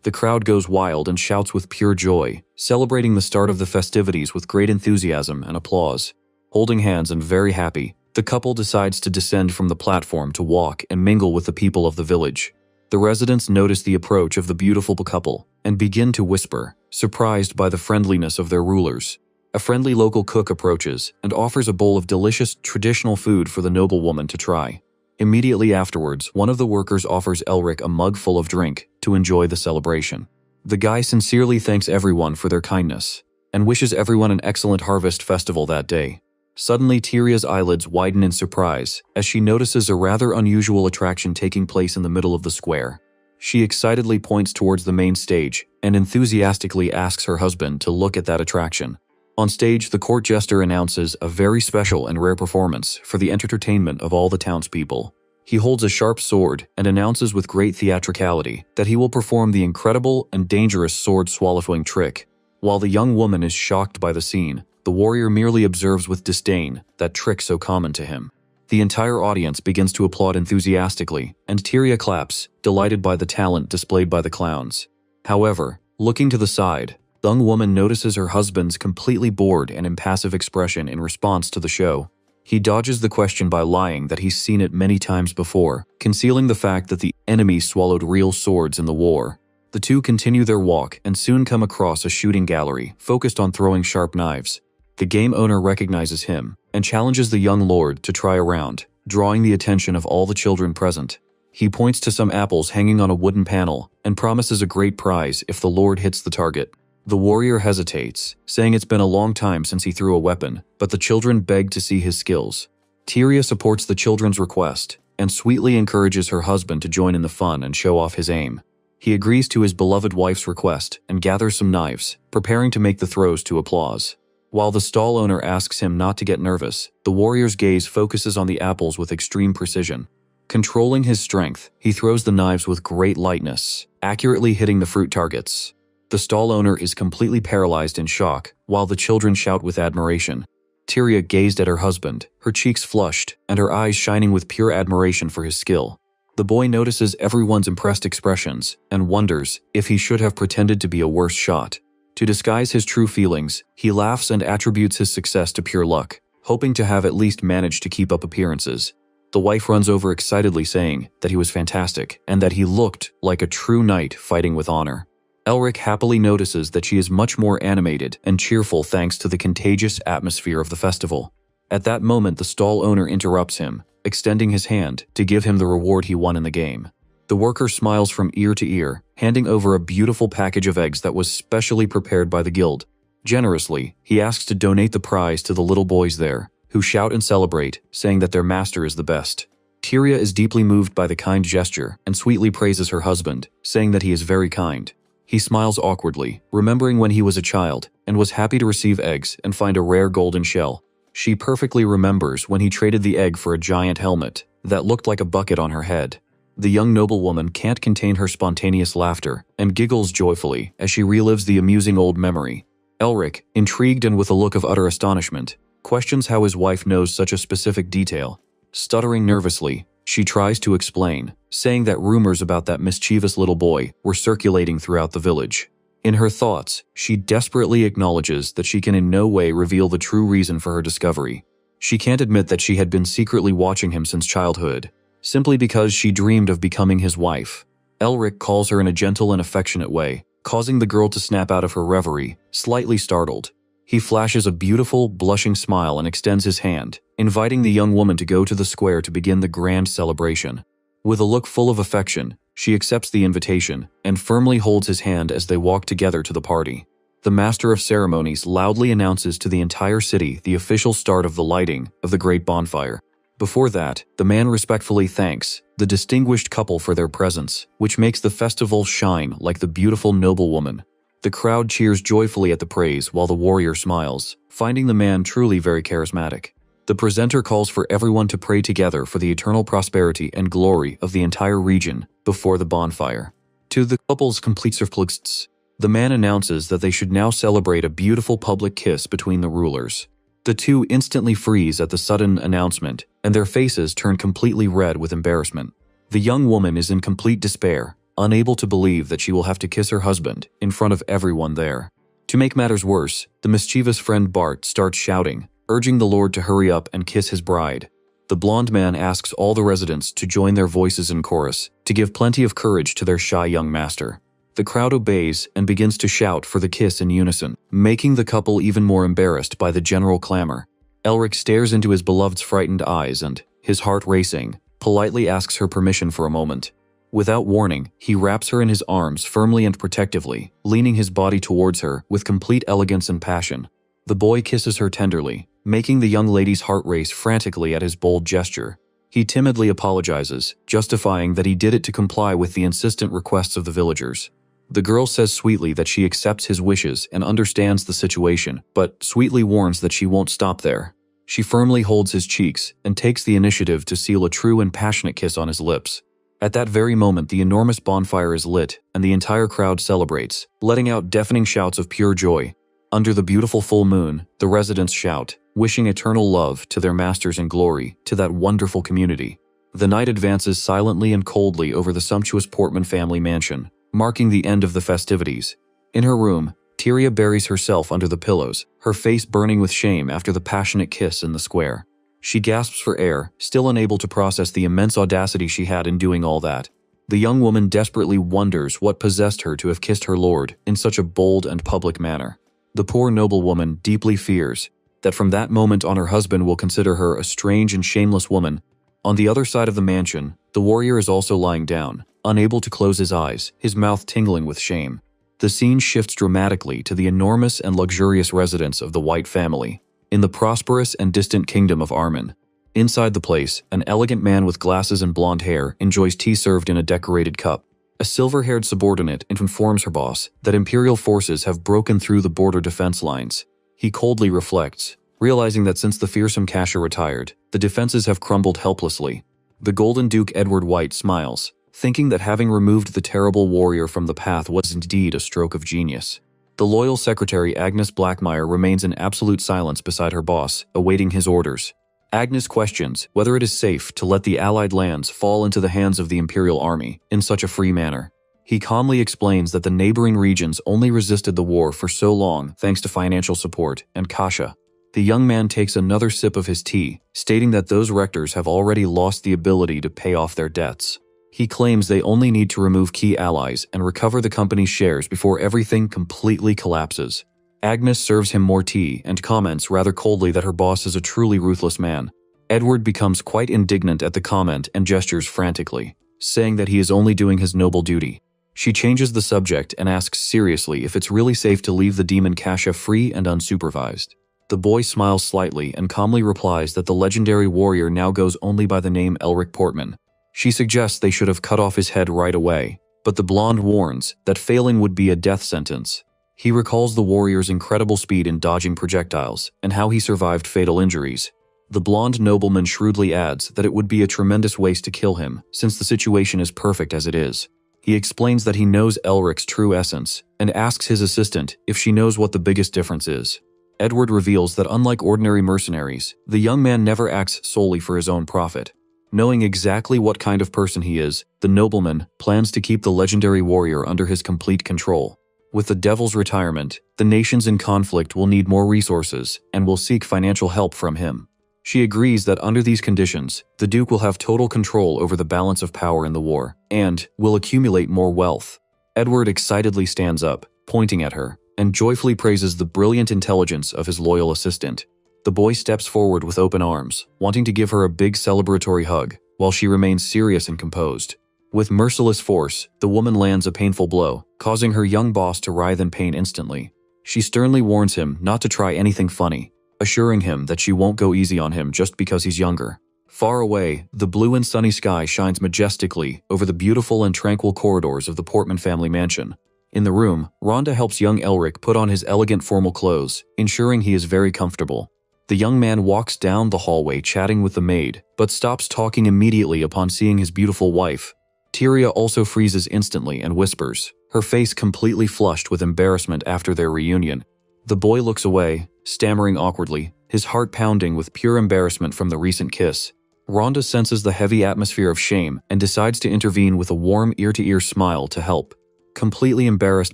The crowd goes wild and shouts with pure joy, celebrating the start of the festivities with great enthusiasm and applause. Holding hands and very happy, the couple decides to descend from the platform to walk and mingle with the people of the village. The residents notice the approach of the beautiful couple and begin to whisper, surprised by the friendliness of their rulers. A friendly local cook approaches and offers a bowl of delicious traditional food for the noblewoman to try. Immediately afterwards, one of the workers offers Elric a mug full of drink to enjoy the celebration. The guy sincerely thanks everyone for their kindness and wishes everyone an excellent harvest festival that day. Suddenly, Tyria's eyelids widen in surprise as she notices a rather unusual attraction taking place in the middle of the square. She excitedly points towards the main stage and enthusiastically asks her husband to look at that attraction. On stage, the court jester announces a very special and rare performance for the entertainment of all the townspeople. He holds a sharp sword and announces with great theatricality that he will perform the incredible and dangerous sword-swallowing trick. While the young woman is shocked by the scene, the warrior merely observes with disdain that trick so common to him. The entire audience begins to applaud enthusiastically, and Tyria claps, delighted by the talent displayed by the clowns. However, looking to the side, the young woman notices her husband's completely bored and impassive expression in response to the show. He dodges the question by lying that he's seen it many times before, concealing the fact that the enemy swallowed real swords in the war. The two continue their walk and soon come across a shooting gallery focused on throwing sharp knives. The game owner recognizes him and challenges the young lord to try a round, drawing the attention of all the children present. He points to some apples hanging on a wooden panel and promises a great prize if the lord hits the target. The warrior hesitates, saying it's been a long time since he threw a weapon, but the children beg to see his skills. Tyria supports the children's request and sweetly encourages her husband to join in the fun and show off his aim. He agrees to his beloved wife's request and gathers some knives, preparing to make the throws to applause. While the stall owner asks him not to get nervous, the warrior's gaze focuses on the apples with extreme precision. Controlling his strength, he throws the knives with great lightness, accurately hitting the fruit targets. The stall owner is completely paralyzed in shock, while the children shout with admiration. Tyria gazed at her husband, her cheeks flushed, and her eyes shining with pure admiration for his skill. The boy notices everyone's impressed expressions and wonders if he should have pretended to be a worse shot. To disguise his true feelings, he laughs and attributes his success to pure luck, hoping to have at least managed to keep up appearances. The wife runs over excitedly saying that he was fantastic and that he looked like a true knight fighting with honor. Elric happily notices that she is much more animated and cheerful thanks to the contagious atmosphere of the festival. At that moment, the stall owner interrupts him, extending his hand to give him the reward he won in the game. The worker smiles from ear to ear, handing over a beautiful package of eggs that was specially prepared by the guild. Generously, he asks to donate the prize to the little boys there, who shout and celebrate, saying that their master is the best. Tyria is deeply moved by the kind gesture and sweetly praises her husband, saying that he is very kind. He smiles awkwardly, remembering when he was a child, and was happy to receive eggs and find a rare golden shell. She perfectly remembers when he traded the egg for a giant helmet that looked like a bucket on her head. The young noblewoman can't contain her spontaneous laughter and giggles joyfully as she relives the amusing old memory. Elric, intrigued and with a look of utter astonishment, questions how his wife knows such a specific detail. Stuttering nervously, she tries to explain, saying that rumors about that mischievous little boy were circulating throughout the village. In her thoughts, she desperately acknowledges that she can in no way reveal the true reason for her discovery. She can't admit that she had been secretly watching him since childhood, simply because she dreamed of becoming his wife. Elric calls her in a gentle and affectionate way, causing the girl to snap out of her reverie, slightly startled. He flashes a beautiful, blushing smile and extends his hand, inviting the young woman to go to the square to begin the grand celebration. With a look full of affection, she accepts the invitation and firmly holds his hand as they walk together to the party. The master of ceremonies loudly announces to the entire city the official start of the lighting of the great bonfire. Before that, the man respectfully thanks the distinguished couple for their presence, which makes the festival shine like the beautiful noblewoman. The crowd cheers joyfully at the praise while the warrior smiles, finding the man truly very charismatic. The presenter calls for everyone to pray together for the eternal prosperity and glory of the entire region before the bonfire. To the couple's complete surpluses, the man announces that they should now celebrate a beautiful public kiss between the rulers. The two instantly freeze at the sudden announcement, and their faces turn completely red with embarrassment. The young woman is in complete despair, unable to believe that she will have to kiss her husband in front of everyone there. To make matters worse, the mischievous friend Bart starts shouting, urging the lord to hurry up and kiss his bride. The blonde man asks all the residents to join their voices in chorus to give plenty of courage to their shy young master. The crowd obeys and begins to shout for the kiss in unison, making the couple even more embarrassed by the general clamor. Elric stares into his beloved's frightened eyes and, his heart racing, politely asks her permission for a moment. Without warning, he wraps her in his arms firmly and protectively, leaning his body towards her with complete elegance and passion. The boy kisses her tenderly, making the young lady's heart race frantically at his bold gesture. He timidly apologizes, justifying that he did it to comply with the insistent requests of the villagers. The girl says sweetly that she accepts his wishes and understands the situation, but sweetly warns that she won't stop there. She firmly holds his cheeks and takes the initiative to seal a true and passionate kiss on his lips. At that very moment, the enormous bonfire is lit, and the entire crowd celebrates, letting out deafening shouts of pure joy. Under the beautiful full moon, the residents shout, wishing eternal love to their masters and glory to that wonderful community. The night advances silently and coldly over the sumptuous Portman family mansion, marking the end of the festivities. In her room, Tyria buries herself under the pillows, her face burning with shame after the passionate kiss in the square. She gasps for air, still unable to process the immense audacity she had in doing all that. The young woman desperately wonders what possessed her to have kissed her lord in such a bold and public manner. The poor noblewoman deeply fears that from that moment on her husband will consider her a strange and shameless woman. On the other side of the mansion, the warrior is also lying down, unable to close his eyes, his mouth tingling with shame. The scene shifts dramatically to the enormous and luxurious residence of the White family, in the prosperous and distant kingdom of Armin. Inside the place, an elegant man with glasses and blonde hair enjoys tea served in a decorated cup. A silver-haired subordinate informs her boss that Imperial forces have broken through the border defense lines. He coldly reflects, realizing that since the fearsome Kasha retired, the defenses have crumbled helplessly. The Golden Duke Edward White smiles, thinking that having removed the terrible warrior from the path was indeed a stroke of genius. The loyal secretary Agnes Blackmire remains in absolute silence beside her boss, awaiting his orders. Agnes questions whether it is safe to let the Allied lands fall into the hands of the Imperial Army in such a free manner. He calmly explains that the neighboring regions only resisted the war for so long thanks to financial support and Kasha. The young man takes another sip of his tea, stating that those rectors have already lost the ability to pay off their debts. He claims they only need to remove key allies and recover the company's shares before everything completely collapses. Agnes serves him more tea and comments rather coldly that her boss is a truly ruthless man. Edward becomes quite indignant at the comment and gestures frantically, saying that he is only doing his noble duty. She changes the subject and asks seriously if it's really safe to leave the demon Kasha free and unsupervised. The boy smiles slightly and calmly replies that the legendary warrior now goes only by the name Elric Portman. She suggests they should have cut off his head right away, but the blonde warns that failing would be a death sentence. He recalls the warrior's incredible speed in dodging projectiles and how he survived fatal injuries. The blonde nobleman shrewdly adds that it would be a tremendous waste to kill him, since the situation is perfect as it is. He explains that he knows Elric's true essence and asks his assistant if she knows what the biggest difference is. Edward reveals that unlike ordinary mercenaries, the young man never acts solely for his own profit. Knowing exactly what kind of person he is, the nobleman plans to keep the legendary warrior under his complete control. With the Devil's retirement, the nations in conflict will need more resources and will seek financial help from him. She agrees that under these conditions, the Duke will have total control over the balance of power in the war and will accumulate more wealth. Edward excitedly stands up, pointing at her, and joyfully praises the brilliant intelligence of his loyal assistant. The boy steps forward with open arms, wanting to give her a big celebratory hug, while she remains serious and composed. With merciless force, the woman lands a painful blow, causing her young boss to writhe in pain instantly. She sternly warns him not to try anything funny, assuring him that she won't go easy on him just because he's younger. Far away, the blue and sunny sky shines majestically over the beautiful and tranquil corridors of the Portman family mansion. In the room, Rhonda helps young Elric put on his elegant formal clothes, ensuring he is very comfortable. The young man walks down the hallway chatting with the maid, but stops talking immediately upon seeing his beautiful wife. Tyria also freezes instantly and whispers, her face completely flushed with embarrassment after their reunion. The boy looks away, stammering awkwardly, his heart pounding with pure embarrassment from the recent kiss. Rhonda senses the heavy atmosphere of shame and decides to intervene with a warm ear-to-ear smile to help. Completely embarrassed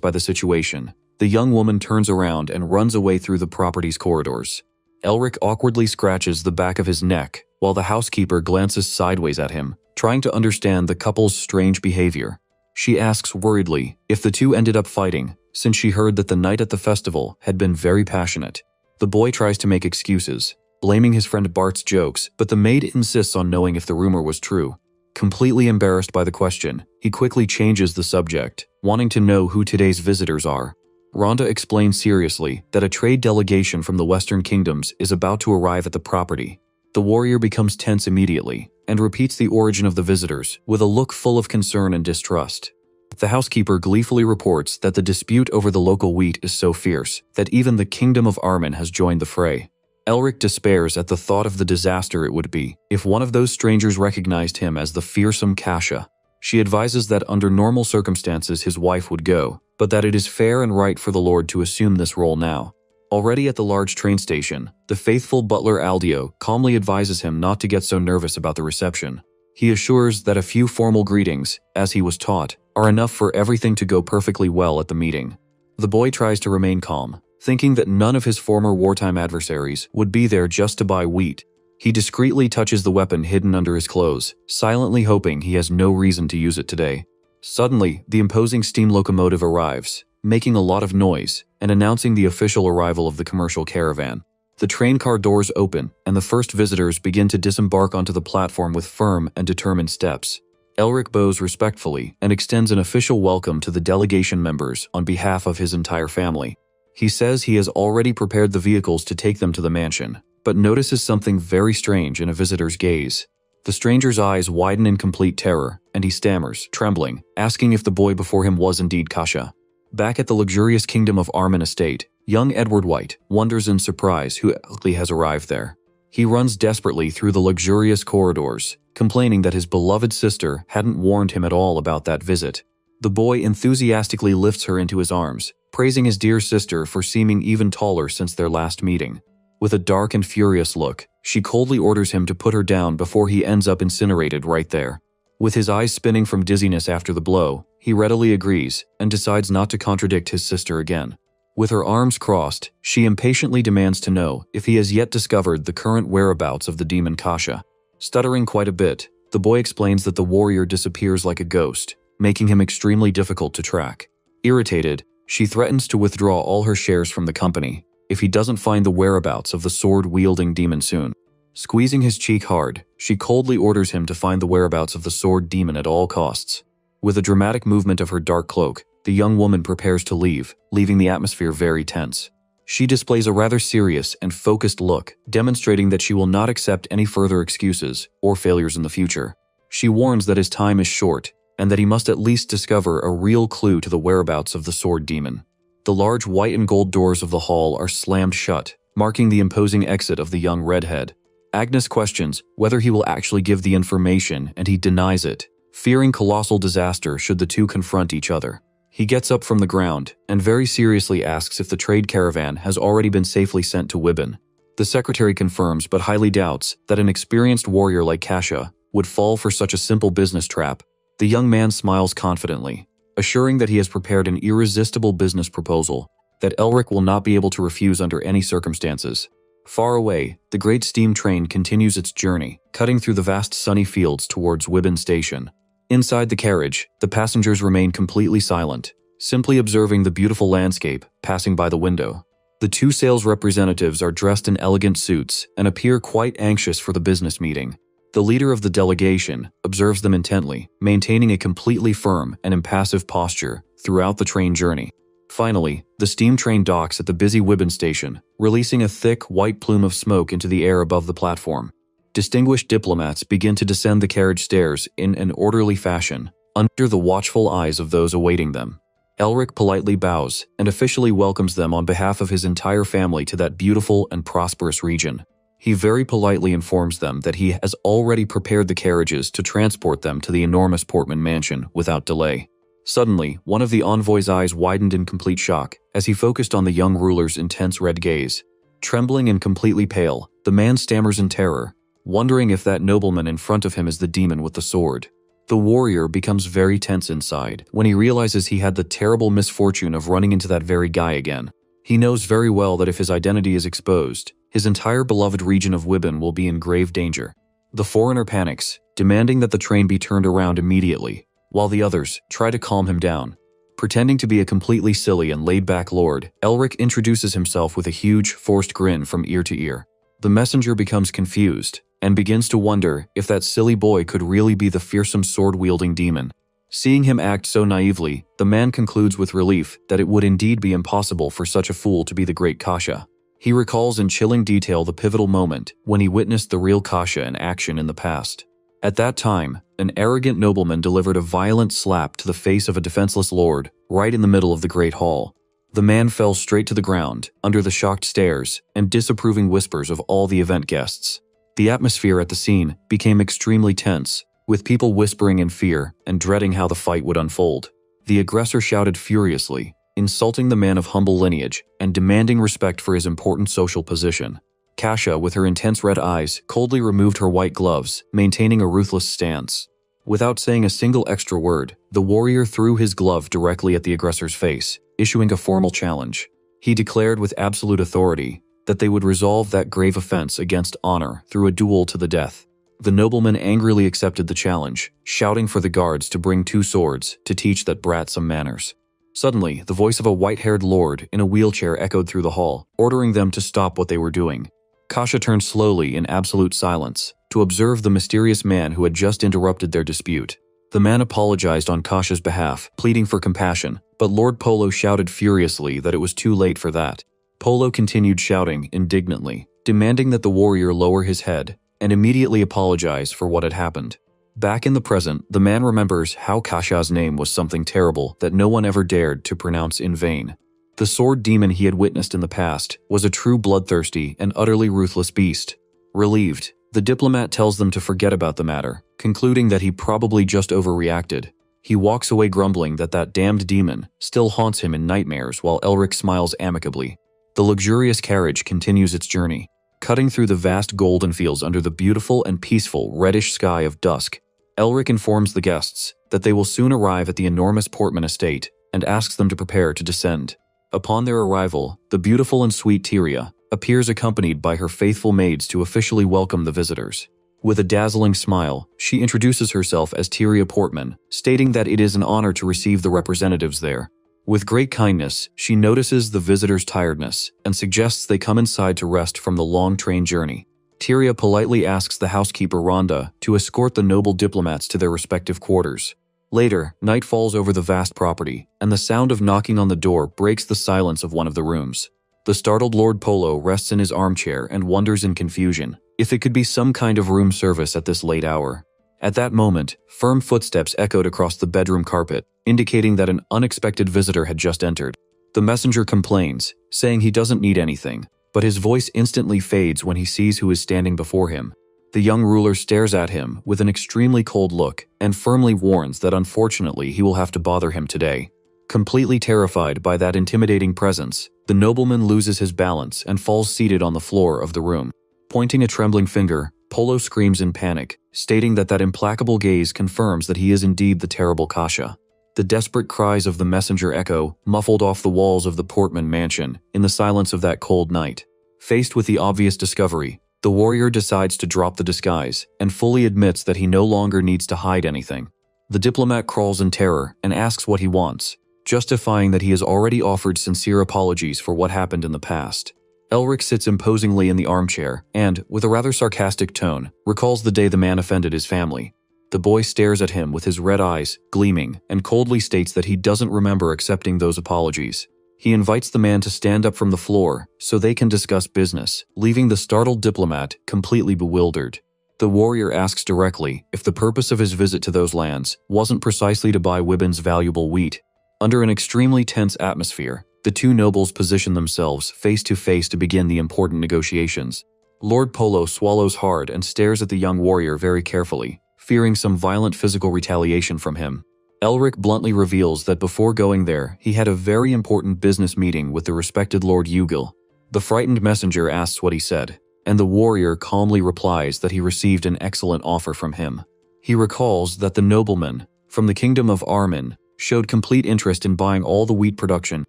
by the situation, the young woman turns around and runs away through the property's corridors. Elric awkwardly scratches the back of his neck, while the housekeeper glances sideways at him, trying to understand the couple's strange behavior. She asks worriedly if the two ended up fighting, since she heard that the night at the festival had been very passionate. The boy tries to make excuses, blaming his friend Bart's jokes, but the maid insists on knowing if the rumor was true. Completely embarrassed by the question, he quickly changes the subject, wanting to know who today's visitors are. Rhonda explains seriously that a trade delegation from the Western Kingdoms is about to arrive at the property. The warrior becomes tense immediately and repeats the origin of the visitors with a look full of concern and distrust. The housekeeper gleefully reports that the dispute over the local wheat is so fierce that even the Kingdom of Armin has joined the fray. Elric despairs at the thought of the disaster it would be if one of those strangers recognized him as the fearsome Kasha. She advises that under normal circumstances his wife would go, but that it is fair and right for the Lord to assume this role now. Already at the large train station, the faithful butler Aldio calmly advises him not to get so nervous about the reception. He assures that a few formal greetings, as he was taught, are enough for everything to go perfectly well at the meeting. The boy tries to remain calm, thinking that none of his former wartime adversaries would be there just to buy wheat. He discreetly touches the weapon hidden under his clothes, silently hoping he has no reason to use it today. Suddenly, the imposing steam locomotive arrives, making a lot of noise and announcing the official arrival of the commercial caravan. The train car doors open, and the first visitors begin to disembark onto the platform with firm and determined steps. Elric bows respectfully and extends an official welcome to the delegation members on behalf of his entire family. He says he has already prepared the vehicles to take them to the mansion, but notices something very strange in a visitor's gaze. The stranger's eyes widen in complete terror, and he stammers, trembling, asking if the boy before him was indeed Kasha. Back at the luxurious kingdom of Armin Estate, young Edward White wonders in surprise who exactly has arrived there. He runs desperately through the luxurious corridors, complaining that his beloved sister hadn't warned him at all about that visit. The boy enthusiastically lifts her into his arms, praising his dear sister for seeming even taller since their last meeting. With a dark and furious look, she coldly orders him to put her down before he ends up incinerated right there. With his eyes spinning from dizziness after the blow, he readily agrees and decides not to contradict his sister again. With her arms crossed, she impatiently demands to know if he has yet discovered the current whereabouts of the demon Kasha. Stuttering quite a bit, the boy explains that the warrior disappears like a ghost, making him extremely difficult to track. Irritated, she threatens to withdraw all her shares from the company if he doesn't find the whereabouts of the sword-wielding demon soon. Squeezing his cheek hard, she coldly orders him to find the whereabouts of the sword demon at all costs. With a dramatic movement of her dark cloak, the young woman prepares to leave, leaving the atmosphere very tense. She displays a rather serious and focused look, demonstrating that she will not accept any further excuses or failures in the future. She warns that his time is short, and that he must at least discover a real clue to the whereabouts of the sword demon. The large white and gold doors of the hall are slammed shut, marking the imposing exit of the young redhead. Agnes questions whether he will actually give the information, and he denies it, fearing colossal disaster should the two confront each other. He gets up from the ground and very seriously asks if the trade caravan has already been safely sent to Wibben. The secretary confirms but highly doubts that an experienced warrior like Kasha would fall for such a simple business trap. The young man smiles confidently, assuring that he has prepared an irresistible business proposal that Elric will not be able to refuse under any circumstances. Far away, the great steam train continues its journey, cutting through the vast sunny fields towards Wibben Station. Inside the carriage, the passengers remain completely silent, simply observing the beautiful landscape passing by the window. The two sales representatives are dressed in elegant suits and appear quite anxious for the business meeting. The leader of the delegation observes them intently, maintaining a completely firm and impassive posture throughout the train journey. Finally, the steam train docks at the busy Wibben station, releasing a thick, white plume of smoke into the air above the platform. Distinguished diplomats begin to descend the carriage stairs in an orderly fashion, under the watchful eyes of those awaiting them. Elric politely bows and officially welcomes them on behalf of his entire family to that beautiful and prosperous region. He very politely informs them that he has already prepared the carriages to transport them to the enormous Portman mansion without delay. Suddenly, one of the envoy's eyes widened in complete shock as he focused on the young ruler's intense red gaze. Trembling and completely pale, the man stammers in terror, wondering if that nobleman in front of him is the demon with the sword. The warrior becomes very tense inside when he realizes he had the terrible misfortune of running into that very guy again. He knows very well that if his identity is exposed, his entire beloved region of Wibben will be in grave danger. The foreigner panics, demanding that the train be turned around immediately, while the others try to calm him down. Pretending to be a completely silly and laid-back lord, Elric introduces himself with a huge, forced grin from ear to ear. The messenger becomes confused and begins to wonder if that silly boy could really be the fearsome sword-wielding demon. Seeing him act so naively, the man concludes with relief that it would indeed be impossible for such a fool to be the great Kasha. He recalls in chilling detail the pivotal moment when he witnessed the real Kasha in action in the past. At that time, an arrogant nobleman delivered a violent slap to the face of a defenseless lord right in the middle of the great hall. The man fell straight to the ground, under the shocked stares and disapproving whispers of all the event guests. The atmosphere at the scene became extremely tense, with people whispering in fear and dreading how the fight would unfold. The aggressor shouted furiously, insulting the man of humble lineage and demanding respect for his important social position. Kasha, with her intense red eyes, coldly removed her white gloves, maintaining a ruthless stance. Without saying a single extra word, the warrior threw his glove directly at the aggressor's face, issuing a formal challenge. He declared with absolute authority that they would resolve that grave offense against honor through a duel to the death. The nobleman angrily accepted the challenge, shouting for the guards to bring 2 swords to teach that brat some manners. Suddenly, the voice of a white-haired lord in a wheelchair echoed through the hall, ordering them to stop what they were doing. Kasha turned slowly in absolute silence to observe the mysterious man who had just interrupted their dispute. The man apologized on Kasha's behalf, pleading for compassion, but Lord Polo shouted furiously that it was too late for that. Polo continued shouting indignantly, demanding that the warrior lower his head and immediately apologize for what had happened. Back in the present, the man remembers how Kasha's name was something terrible that no one ever dared to pronounce in vain. The sword demon he had witnessed in the past was a true bloodthirsty and utterly ruthless beast. Relieved, the diplomat tells them to forget about the matter, concluding that he probably just overreacted. He walks away grumbling that that damned demon still haunts him in nightmares while Elric smiles amicably. The luxurious carriage continues its journey, cutting through the vast golden fields under the beautiful and peaceful reddish sky of dusk. Elric informs the guests that they will soon arrive at the enormous Portman estate and asks them to prepare to descend. Upon their arrival, the beautiful and sweet Tyria appears accompanied by her faithful maids to officially welcome the visitors. With a dazzling smile, she introduces herself as Tyria Portman, stating that it is an honor to receive the representatives there. With great kindness, she notices the visitors' tiredness and suggests they come inside to rest from the long train journey. Tyria politely asks the housekeeper Rhonda to escort the noble diplomats to their respective quarters. Later, night falls over the vast property, and the sound of knocking on the door breaks the silence of one of the rooms. The startled Lord Polo rests in his armchair and wonders in confusion if it could be some kind of room service at this late hour. At that moment, firm footsteps echoed across the bedroom carpet, indicating that an unexpected visitor had just entered. The messenger complains, saying he doesn't need anything, but his voice instantly fades when he sees who is standing before him. The young ruler stares at him with an extremely cold look and firmly warns that unfortunately he will have to bother him today. Completely terrified by that intimidating presence, the nobleman loses his balance and falls seated on the floor of the room. Pointing a trembling finger, Polo screams in panic, stating that that implacable gaze confirms that he is indeed the terrible Kasha. The desperate cries of the messenger echo, muffled off the walls of the Portman mansion in the silence of that cold night. Faced with the obvious discovery, the warrior decides to drop the disguise and fully admits that he no longer needs to hide anything. The diplomat crawls in terror and asks what he wants, justifying that he has already offered sincere apologies for what happened in the past. Elric sits imposingly in the armchair and, with a rather sarcastic tone, recalls the day the man offended his family. The boy stares at him with his red eyes gleaming and coldly states that he doesn't remember accepting those apologies. He invites the man to stand up from the floor so they can discuss business, leaving the startled diplomat completely bewildered. The warrior asks directly if the purpose of his visit to those lands wasn't precisely to buy Wibbin's valuable wheat. Under an extremely tense atmosphere, the two nobles position themselves face to face to begin the important negotiations. Lord Polo swallows hard and stares at the young warrior very carefully, fearing some violent physical retaliation from him. Elric bluntly reveals that before going there, he had a very important business meeting with the respected Lord Ugil. The frightened messenger asks what he said, and the warrior calmly replies that he received an excellent offer from him. He recalls that the nobleman from the kingdom of Armin showed complete interest in buying all the wheat production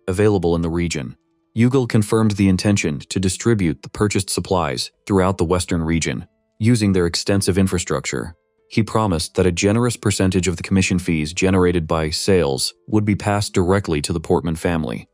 available in the region. Ugil confirmed the intention to distribute the purchased supplies throughout the western region, using their extensive infrastructure. He promised that a generous percentage of the commission fees generated by sales would be passed directly to the Portman family.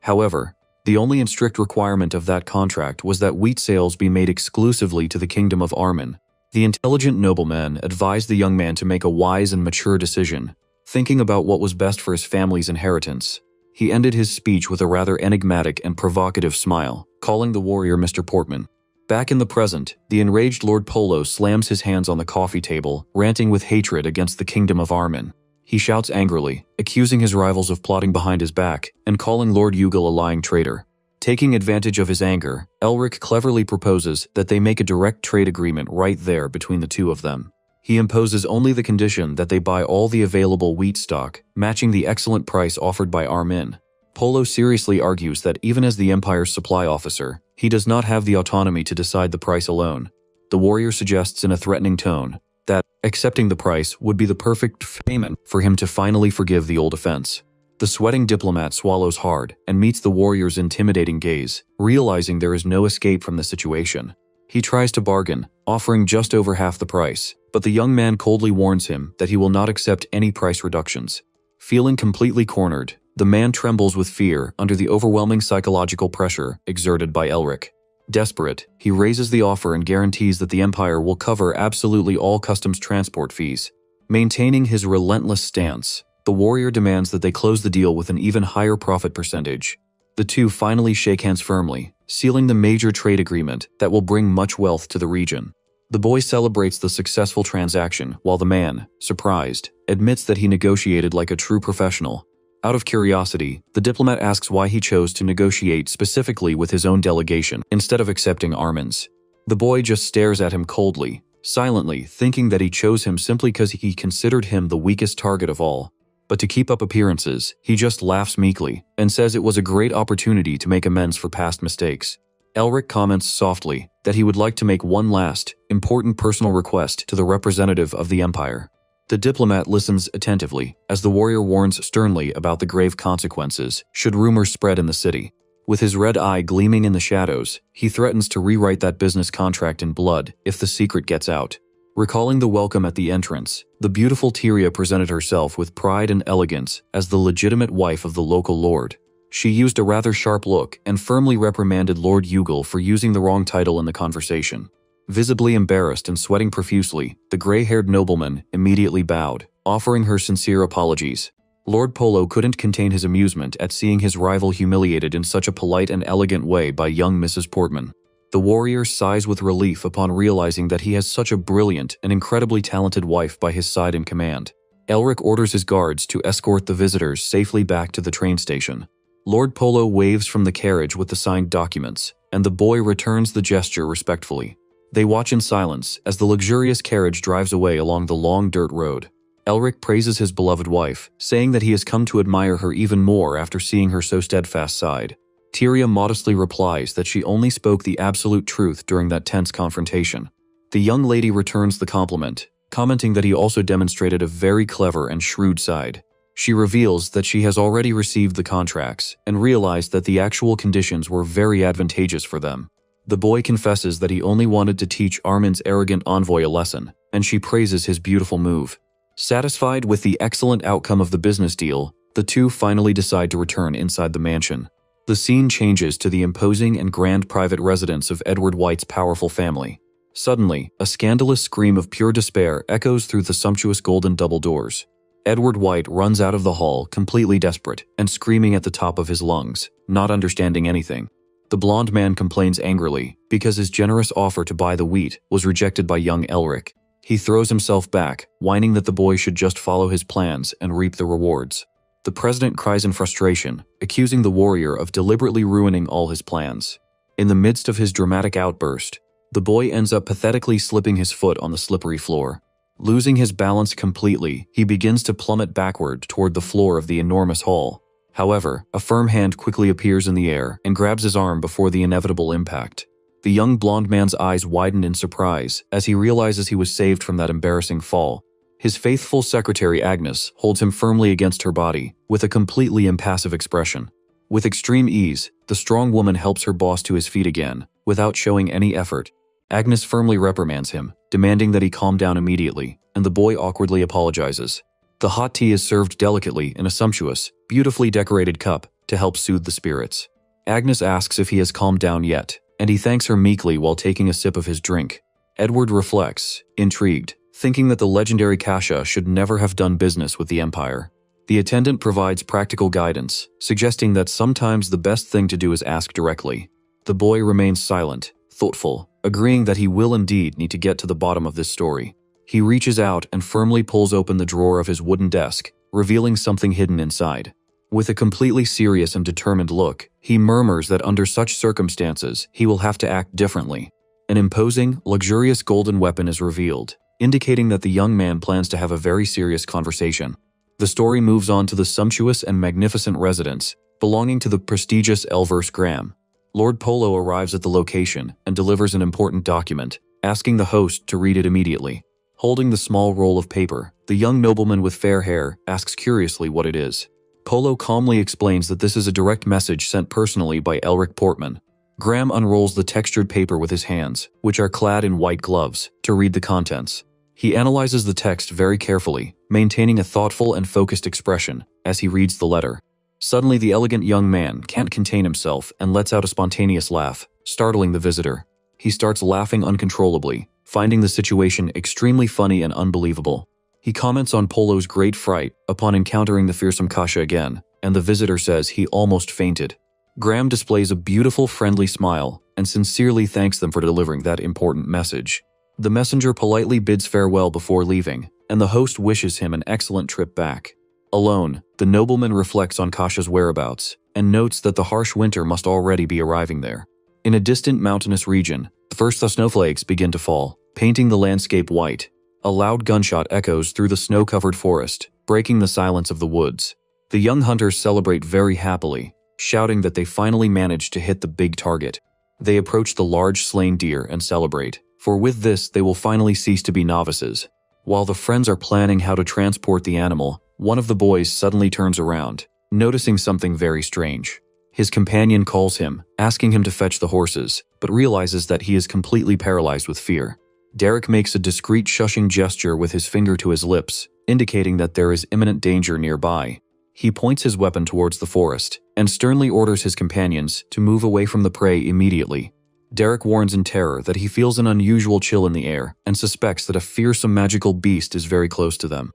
However, the only and strict requirement of that contract was that wheat sales be made exclusively to the kingdom of Armin. The intelligent nobleman advised the young man to make a wise and mature decision, thinking about what was best for his family's inheritance. He ended his speech with a rather enigmatic and provocative smile, calling the warrior Mr. Portman. Back in the present, the enraged Lord Polo slams his hands on the coffee table, ranting with hatred against the kingdom of Armin. He shouts angrily, accusing his rivals of plotting behind his back and calling Lord Yugal a lying traitor. Taking advantage of his anger, Elric cleverly proposes that they make a direct trade agreement right there between the two of them. He imposes only the condition that they buy all the available wheat stock, matching the excellent price offered by Armin. Polo seriously argues that even as the Empire's supply officer, he does not have the autonomy to decide the price alone. The warrior suggests in a threatening tone that accepting the price would be the perfect payment for him to finally forgive the old offense. The sweating diplomat swallows hard and meets the warrior's intimidating gaze, realizing there is no escape from the situation. He tries to bargain, offering just over half the price, but the young man coldly warns him that he will not accept any price reductions. Feeling completely cornered, the man trembles with fear under the overwhelming psychological pressure exerted by Elric. Desperate, he raises the offer and guarantees that the Empire will cover absolutely all customs transport fees. Maintaining his relentless stance, the warrior demands that they close the deal with an even higher profit percentage. The two finally shake hands firmly, sealing the major trade agreement that will bring much wealth to the region. The boy celebrates the successful transaction while the man, surprised, admits that he negotiated like a true professional. Out of curiosity, the diplomat asks why he chose to negotiate specifically with his own delegation instead of accepting Armin's. The boy just stares at him coldly, silently thinking that he chose him simply because he considered him the weakest target of all. But to keep up appearances, he just laughs meekly and says it was a great opportunity to make amends for past mistakes. Elric comments softly that he would like to make one last, important personal request to the representative of the Empire. The diplomat listens attentively as the warrior warns sternly about the grave consequences should rumors spread in the city. With his red eye gleaming in the shadows, he threatens to rewrite that business contract in blood if the secret gets out. Recalling the welcome at the entrance, the beautiful Tyria presented herself with pride and elegance as the legitimate wife of the local lord. She used a rather sharp look and firmly reprimanded Lord Yugal for using the wrong title in the conversation. Visibly embarrassed and sweating profusely, the gray-haired nobleman immediately bowed, offering her sincere apologies. Lord Polo couldn't contain his amusement at seeing his rival humiliated in such a polite and elegant way by young Mrs. Portman. The warrior sighs with relief upon realizing that he has such a brilliant and incredibly talented wife by his side in command. Elric orders his guards to escort the visitors safely back to the train station. Lord Polo waves from the carriage with the signed documents, and the boy returns the gesture respectfully. They watch in silence as the luxurious carriage drives away along the long dirt road. Elric praises his beloved wife, saying that he has come to admire her even more after seeing her so steadfast side. Tyria modestly replies that she only spoke the absolute truth during that tense confrontation. The young lady returns the compliment, commenting that he also demonstrated a very clever and shrewd side. She reveals that she has already received the contracts and realized that the actual conditions were very advantageous for them. The boy confesses that he only wanted to teach Armin's arrogant envoy a lesson, and she praises his beautiful move. Satisfied with the excellent outcome of the business deal, the two finally decide to return inside the mansion. The scene changes to the imposing and grand private residence of Edward White's powerful family. Suddenly, a scandalous scream of pure despair echoes through the sumptuous golden double doors. Edward White runs out of the hall completely desperate and screaming at the top of his lungs, not understanding anything. The blonde man complains angrily because his generous offer to buy the wheat was rejected by young Elric. He throws himself back, whining that the boy should just follow his plans and reap the rewards. The president cries in frustration, accusing the warrior of deliberately ruining all his plans. In the midst of his dramatic outburst, the boy ends up pathetically slipping his foot on the slippery floor. Losing his balance completely, he begins to plummet backward toward the floor of the enormous hall. However, a firm hand quickly appears in the air and grabs his arm before the inevitable impact. The young blonde man's eyes widen in surprise as he realizes he was saved from that embarrassing fall. His faithful secretary Agnes holds him firmly against her body, with a completely impassive expression. With extreme ease, the strong woman helps her boss to his feet again, without showing any effort. Agnes firmly reprimands him, demanding that he calm down immediately, and the boy awkwardly apologizes. The hot tea is served delicately in a sumptuous, beautifully decorated cup to help soothe the spirits. Agnes asks if he has calmed down yet, and he thanks her meekly while taking a sip of his drink. Edward reflects, intrigued, thinking that the legendary Kasha should never have done business with the Empire. The attendant provides practical guidance, suggesting that sometimes the best thing to do is ask directly. The boy remains silent, thoughtful, agreeing that he will indeed need to get to the bottom of this story. He reaches out and firmly pulls open the drawer of his wooden desk, revealing something hidden inside. With a completely serious and determined look, he murmurs that under such circumstances, he will have to act differently. An imposing, luxurious golden weapon is revealed, indicating that the young man plans to have a very serious conversation. The story moves on to the sumptuous and magnificent residence, belonging to the prestigious Elverse Graham. Lord Polo arrives at the location and delivers an important document, asking the host to read it immediately. Holding the small roll of paper, the young nobleman with fair hair asks curiously what it is. Polo calmly explains that this is a direct message sent personally by Elric Portman. Graham unrolls the textured paper with his hands, which are clad in white gloves, to read the contents. He analyzes the text very carefully, maintaining a thoughtful and focused expression as he reads the letter. Suddenly, the elegant young man can't contain himself and lets out a spontaneous laugh, startling the visitor. He starts laughing uncontrollably, finding the situation extremely funny and unbelievable. He comments on Polo's great fright upon encountering the fearsome Kasha again, and the visitor says he almost fainted. Graham displays a beautiful, friendly smile and sincerely thanks them for delivering that important message. The messenger politely bids farewell before leaving, and the host wishes him an excellent trip back. Alone, the nobleman reflects on Kasha's whereabouts and notes that the harsh winter must already be arriving there. In a distant mountainous region, the first snowflakes begin to fall, painting the landscape white. A loud gunshot echoes through the snow-covered forest, breaking the silence of the woods. The young hunters celebrate very happily, shouting that they finally managed to hit the big target. They approach the large slain deer and celebrate, for with this they will finally cease to be novices. While the friends are planning how to transport the animal, one of the boys suddenly turns around, noticing something very strange. His companion calls him, asking him to fetch the horses, but realizes that he is completely paralyzed with fear. Derek makes a discreet shushing gesture with his finger to his lips, indicating that there is imminent danger nearby. He points his weapon towards the forest, and sternly orders his companions to move away from the prey immediately. Derek warns in terror that he feels an unusual chill in the air and suspects that a fearsome magical beast is very close to them.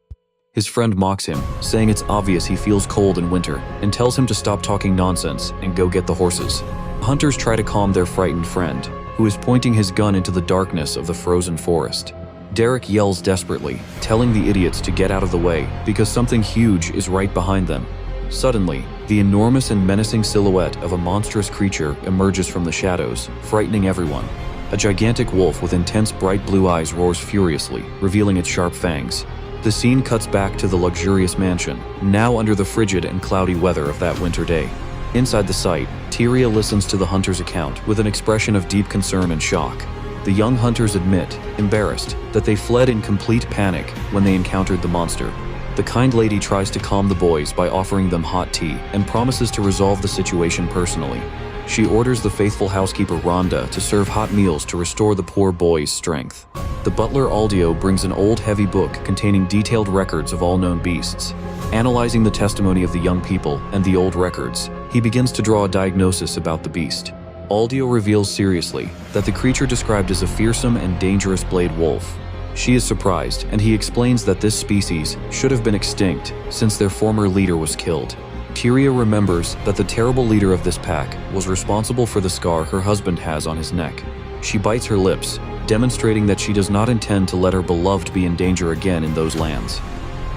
His friend mocks him, saying it's obvious he feels cold in winter, and tells him to stop talking nonsense and go get the horses. Hunters try to calm their frightened friend, who is pointing his gun into the darkness of the frozen forest. Derek yells desperately, telling the idiots to get out of the way because something huge is right behind them. Suddenly, the enormous and menacing silhouette of a monstrous creature emerges from the shadows, frightening everyone. A gigantic wolf with intense bright blue eyes roars furiously, revealing its sharp fangs. The scene cuts back to the luxurious mansion, now under the frigid and cloudy weather of that winter day. Inside the site, Tyria listens to the hunter's account with an expression of deep concern and shock. The young hunters admit, embarrassed, that they fled in complete panic when they encountered the monster. The kind lady tries to calm the boys by offering them hot tea and promises to resolve the situation personally. She orders the faithful housekeeper Rhonda to serve hot meals to restore the poor boys' strength. The butler Aldio brings an old heavy book containing detailed records of all known beasts. Analyzing the testimony of the young people and the old records, he begins to draw a diagnosis about the beast. Aldio reveals seriously that the creature described as a fearsome and dangerous blade wolf. She is surprised, and he explains that this species should have been extinct since their former leader was killed. Tyria remembers that the terrible leader of this pack was responsible for the scar her husband has on his neck. She bites her lips, demonstrating that she does not intend to let her beloved be in danger again in those lands.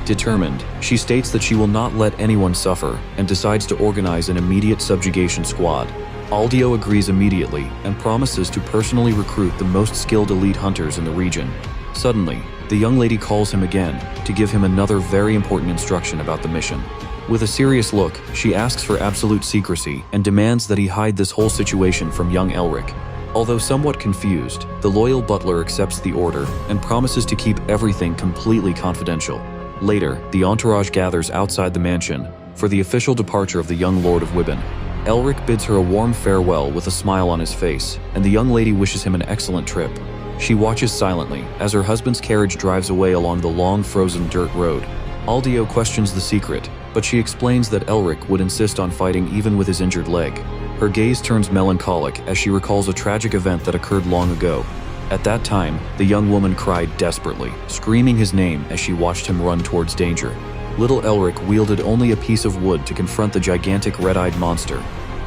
Determined, she states that she will not let anyone suffer and decides to organize an immediate subjugation squad. Aldio agrees immediately and promises to personally recruit the most skilled elite hunters in the region. Suddenly, the young lady calls him again to give him another very important instruction about the mission. With a serious look, she asks for absolute secrecy and demands that he hide this whole situation from young Elric. Although somewhat confused, the loyal butler accepts the order and promises to keep everything completely confidential. Later, the entourage gathers outside the mansion for the official departure of the young Lord of Wibben. Elric bids her a warm farewell with a smile on his face, and the young lady wishes him an excellent trip. She watches silently as her husband's carriage drives away along the long frozen dirt road. Aldio questions the secret, but she explains that Elric would insist on fighting even with his injured leg. Her gaze turns melancholic as she recalls a tragic event that occurred long ago. At that time, the young woman cried desperately, screaming his name as she watched him run towards danger. Little Elric wielded only a piece of wood to confront the gigantic red-eyed monster.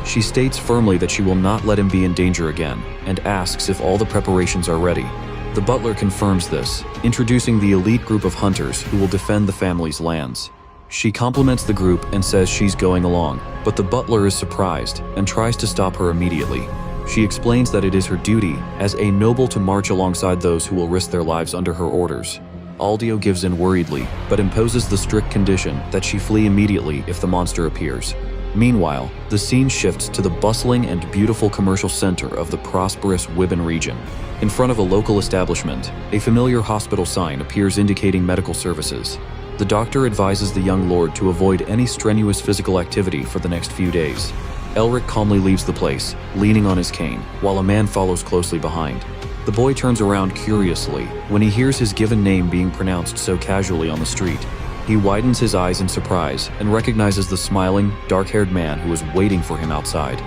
She states firmly that she will not let him be in danger again, and asks if all the preparations are ready. The butler confirms this, introducing the elite group of hunters who will defend the family's lands. She compliments the group and says she's going along, but the butler is surprised and tries to stop her immediately. She explains that it is her duty as a noble to march alongside those who will risk their lives under her orders. Aldio gives in worriedly, but imposes the strict condition that she flee immediately if the monster appears. Meanwhile, the scene shifts to the bustling and beautiful commercial center of the prosperous Wibben region. In front of a local establishment, a familiar hospital sign appears indicating medical services. The doctor advises the young lord to avoid any strenuous physical activity for the next few days. Elric calmly leaves the place, leaning on his cane, while a man follows closely behind. The boy turns around curiously when he hears his given name being pronounced so casually on the street. He widens his eyes in surprise and recognizes the smiling, dark-haired man who is waiting for him outside.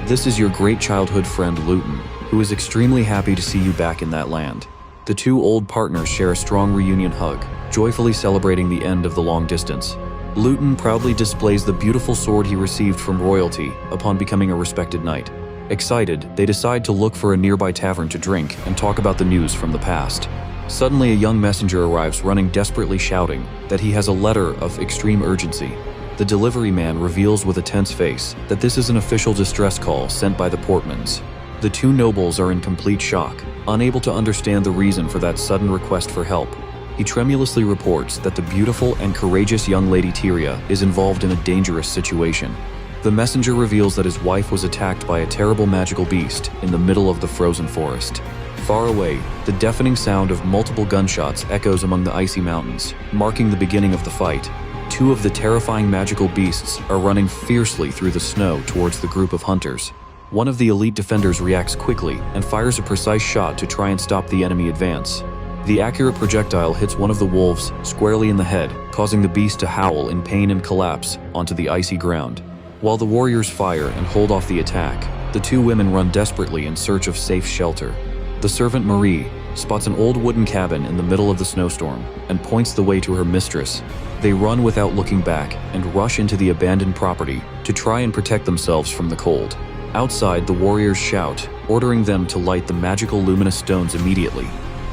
This is your great childhood friend Luton, who is extremely happy to see you back in that land. The two old partners share a strong reunion hug, joyfully celebrating the end of the long distance. Luton proudly displays the beautiful sword he received from royalty upon becoming a respected knight. Excited, they decide to look for a nearby tavern to drink and talk about the news from the past. Suddenly, a young messenger arrives running desperately, shouting that he has a letter of extreme urgency. The delivery man reveals with a tense face that this is an official distress call sent by the Portmans. The two nobles are in complete shock, unable to understand the reason for that sudden request for help. He tremulously reports that the beautiful and courageous young lady Tyria is involved in a dangerous situation. The messenger reveals that his wife was attacked by a terrible magical beast in the middle of the frozen forest. Far away, the deafening sound of multiple gunshots echoes among the icy mountains, marking the beginning of the fight. Two of the terrifying magical beasts are running fiercely through the snow towards the group of hunters. One of the elite defenders reacts quickly and fires a precise shot to try and stop the enemy advance. The accurate projectile hits one of the wolves squarely in the head, causing the beast to howl in pain and collapse onto the icy ground. While the warriors fire and hold off the attack, the two women run desperately in search of safe shelter. The servant Marie spots an old wooden cabin in the middle of the snowstorm and points the way to her mistress. They run without looking back and rush into the abandoned property to try and protect themselves from the cold. Outside, the warriors shout, ordering them to light the magical luminous stones immediately.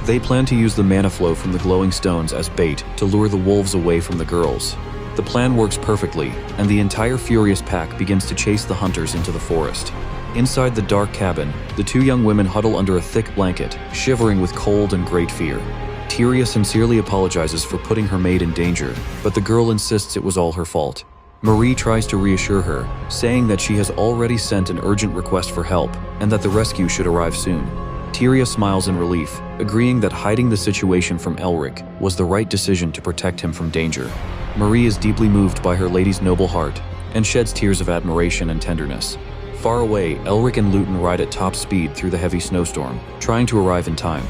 They plan to use the mana flow from the glowing stones as bait to lure the wolves away from the girls. The plan works perfectly, and the entire furious pack begins to chase the hunters into the forest. Inside the dark cabin, the two young women huddle under a thick blanket, shivering with cold and great fear. Tyria sincerely apologizes for putting her maid in danger, but the girl insists it was all her fault. Marie tries to reassure her, saying that she has already sent an urgent request for help and that the rescue should arrive soon. Tyria smiles in relief, agreeing that hiding the situation from Elric was the right decision to protect him from danger. Marie is deeply moved by her lady's noble heart and sheds tears of admiration and tenderness. Far away, Elric and Luton ride at top speed through the heavy snowstorm, trying to arrive in time.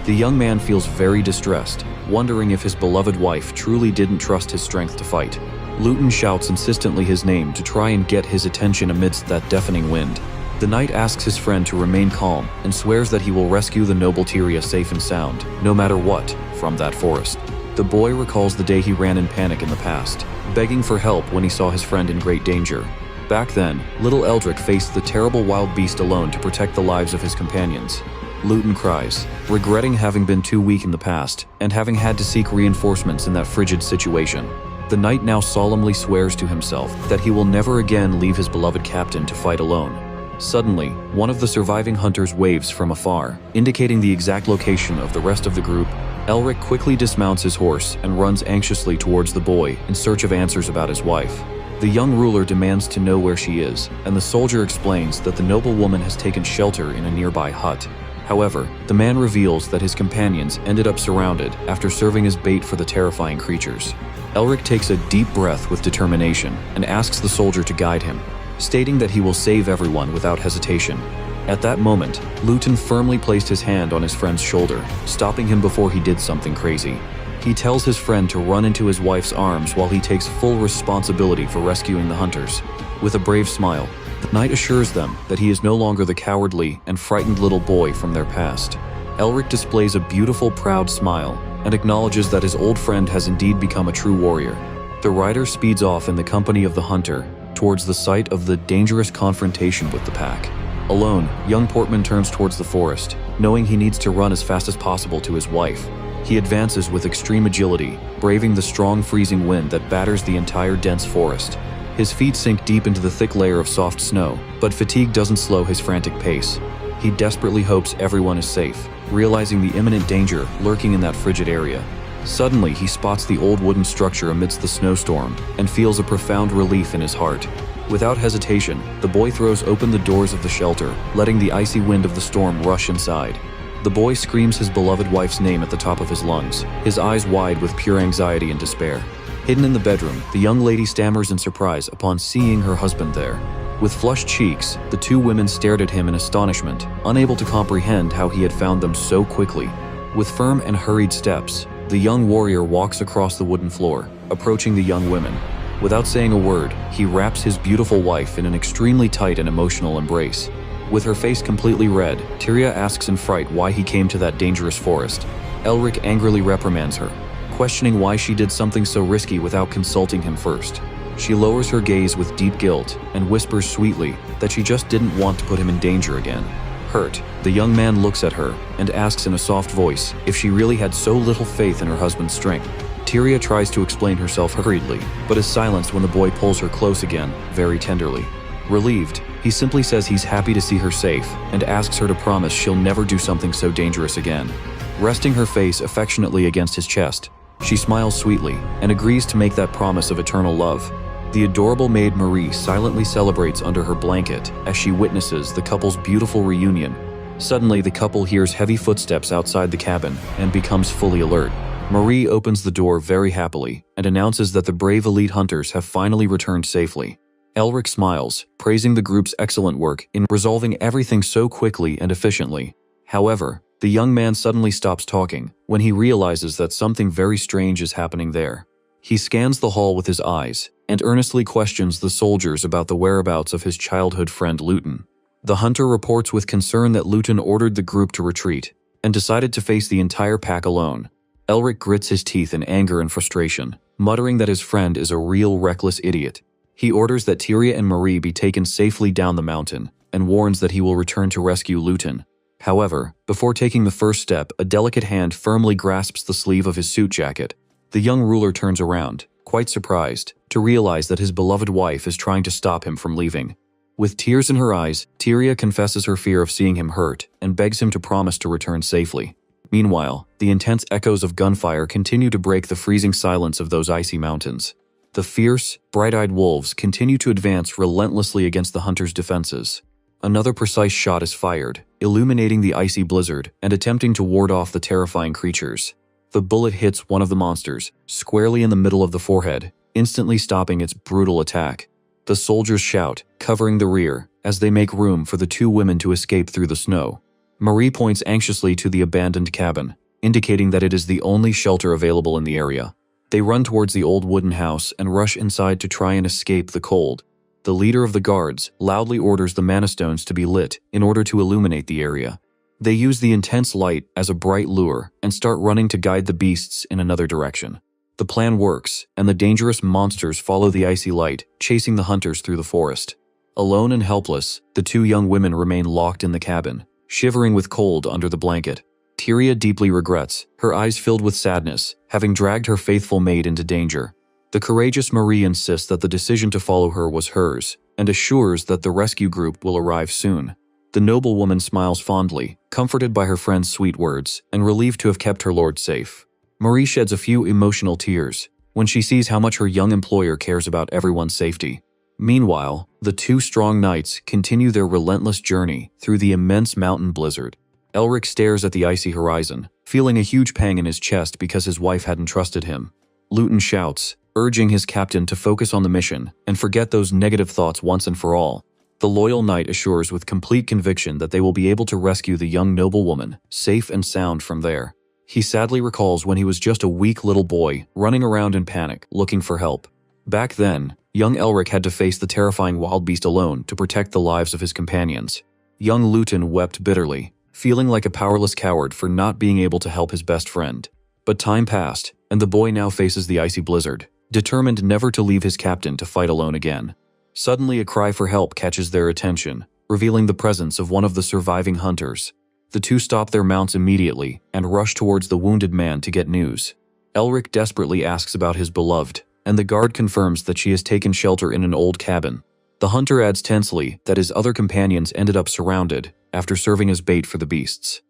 The young man feels very distressed, wondering if his beloved wife truly didn't trust his strength to fight. Luton shouts insistently his name to try and get his attention amidst that deafening wind. The knight asks his friend to remain calm and swears that he will rescue the noble Tyria safe and sound, no matter what, from that forest. The boy recalls the day he ran in panic in the past, begging for help when he saw his friend in great danger. Back then, little Eldrick faced the terrible wild beast alone to protect the lives of his companions. Luton cries, regretting having been too weak in the past and having had to seek reinforcements in that frigid situation. The knight now solemnly swears to himself that he will never again leave his beloved captain to fight alone. Suddenly, one of the surviving hunters waves from afar, indicating the exact location of the rest of the group. Elric quickly dismounts his horse and runs anxiously towards the boy in search of answers about his wife. The young ruler demands to know where she is, and the soldier explains that the noble woman has taken shelter in a nearby hut. However, the man reveals that his companions ended up surrounded after serving as bait for the terrifying creatures. Elric takes a deep breath with determination and asks the soldier to guide him, stating that he will save everyone without hesitation. At that moment, Luton firmly placed his hand on his friend's shoulder, stopping him before he did something crazy. He tells his friend to run into his wife's arms while he takes full responsibility for rescuing the hunters. With a brave smile, the knight assures them that he is no longer the cowardly and frightened little boy from their past. Elric displays a beautiful, proud smile and acknowledges that his old friend has indeed become a true warrior. The rider speeds off in the company of the hunter towards the site of the dangerous confrontation with the pack. Alone, young Portman turns towards the forest, knowing he needs to run as fast as possible to his wife. He advances with extreme agility, braving the strong freezing wind that batters the entire dense forest. His feet sink deep into the thick layer of soft snow, but fatigue doesn't slow his frantic pace. He desperately hopes everyone is safe, realizing the imminent danger lurking in that frigid area. Suddenly, he spots the old wooden structure amidst the snowstorm and feels a profound relief in his heart. Without hesitation, the boy throws open the doors of the shelter, letting the icy wind of the storm rush inside. The boy screams his beloved wife's name at the top of his lungs, his eyes wide with pure anxiety and despair. Hidden in the bedroom, the young lady stammers in surprise upon seeing her husband there. With flushed cheeks, the two women stared at him in astonishment, unable to comprehend how he had found them so quickly. With firm and hurried steps, the young warrior walks across the wooden floor, approaching the young women. Without saying a word, he wraps his beautiful wife in an extremely tight and emotional embrace. With her face completely red, Tyria asks in fright why he came to that dangerous forest. Elric angrily reprimands her, questioning why she did something so risky without consulting him first. She lowers her gaze with deep guilt and whispers sweetly that she just didn't want to put him in danger again. Hurt, the young man looks at her and asks in a soft voice if she really had so little faith in her husband's strength. Tyria tries to explain herself hurriedly, but is silenced when the boy pulls her close again, very tenderly. Relieved, he simply says he's happy to see her safe and asks her to promise she'll never do something so dangerous again. Resting her face affectionately against his chest, she smiles sweetly and agrees to make that promise of eternal love. The adorable maid Marie silently celebrates under her blanket as she witnesses the couple's beautiful reunion. Suddenly, the couple hears heavy footsteps outside the cabin and becomes fully alert. Marie opens the door very happily and announces that the brave elite hunters have finally returned safely. Elric smiles, praising the group's excellent work in resolving everything so quickly and efficiently. However, the young man suddenly stops talking when he realizes that something very strange is happening there. He scans the hall with his eyes and earnestly questions the soldiers about the whereabouts of his childhood friend Luton. The hunter reports with concern that Luton ordered the group to retreat and decided to face the entire pack alone. Elric grits his teeth in anger and frustration, muttering that his friend is a real reckless idiot. He orders that Tyria and Marie be taken safely down the mountain and warns that he will return to rescue Luton. However, before taking the first step, a delicate hand firmly grasps the sleeve of his suit jacket. The young ruler turns around, quite surprised, to realize that his beloved wife is trying to stop him from leaving. With tears in her eyes, Tyria confesses her fear of seeing him hurt and begs him to promise to return safely. Meanwhile, the intense echoes of gunfire continue to break the freezing silence of those icy mountains. The fierce, bright-eyed wolves continue to advance relentlessly against the hunters' defenses. Another precise shot is fired, illuminating the icy blizzard and attempting to ward off the terrifying creatures. The bullet hits one of the monsters, squarely in the middle of the forehead, instantly stopping its brutal attack. The soldiers shout, covering the rear, as they make room for the two women to escape through the snow. Marie points anxiously to the abandoned cabin, indicating that it is the only shelter available in the area. They run towards the old wooden house and rush inside to try and escape the cold. The leader of the guards loudly orders the mana stones to be lit in order to illuminate the area. They use the intense light as a bright lure and start running to guide the beasts in another direction. The plan works, and the dangerous monsters follow the icy light, chasing the hunters through the forest. Alone and helpless, the two young women remain locked in the cabin, shivering with cold under the blanket. Tyria deeply regrets, her eyes filled with sadness, having dragged her faithful maid into danger. The courageous Marie insists that the decision to follow her was hers, and assures that the rescue group will arrive soon. The noble woman smiles fondly, comforted by her friend's sweet words, and relieved to have kept her lord safe. Marie sheds a few emotional tears when she sees how much her young employer cares about everyone's safety. Meanwhile, the two strong knights continue their relentless journey through the immense mountain blizzard. Elric stares at the icy horizon, feeling a huge pang in his chest because his wife hadn't trusted him. Luton shouts, urging his captain to focus on the mission and forget those negative thoughts once and for all. The loyal knight assures with complete conviction that they will be able to rescue the young noblewoman, safe and sound from there. He sadly recalls when he was just a weak little boy, running around in panic, looking for help. Back then, young Elric had to face the terrifying wild beast alone to protect the lives of his companions. Young Luton wept bitterly, feeling like a powerless coward for not being able to help his best friend. But time passed, and the boy now faces the icy blizzard, determined never to leave his captain to fight alone again. Suddenly, a cry for help catches their attention, revealing the presence of one of the surviving hunters. The two stop their mounts immediately and rush towards the wounded man to get news. Elric desperately asks about his beloved, and the guard confirms that she has taken shelter in an old cabin. The hunter adds tensely that his other companions ended up surrounded after serving as bait for the beasts.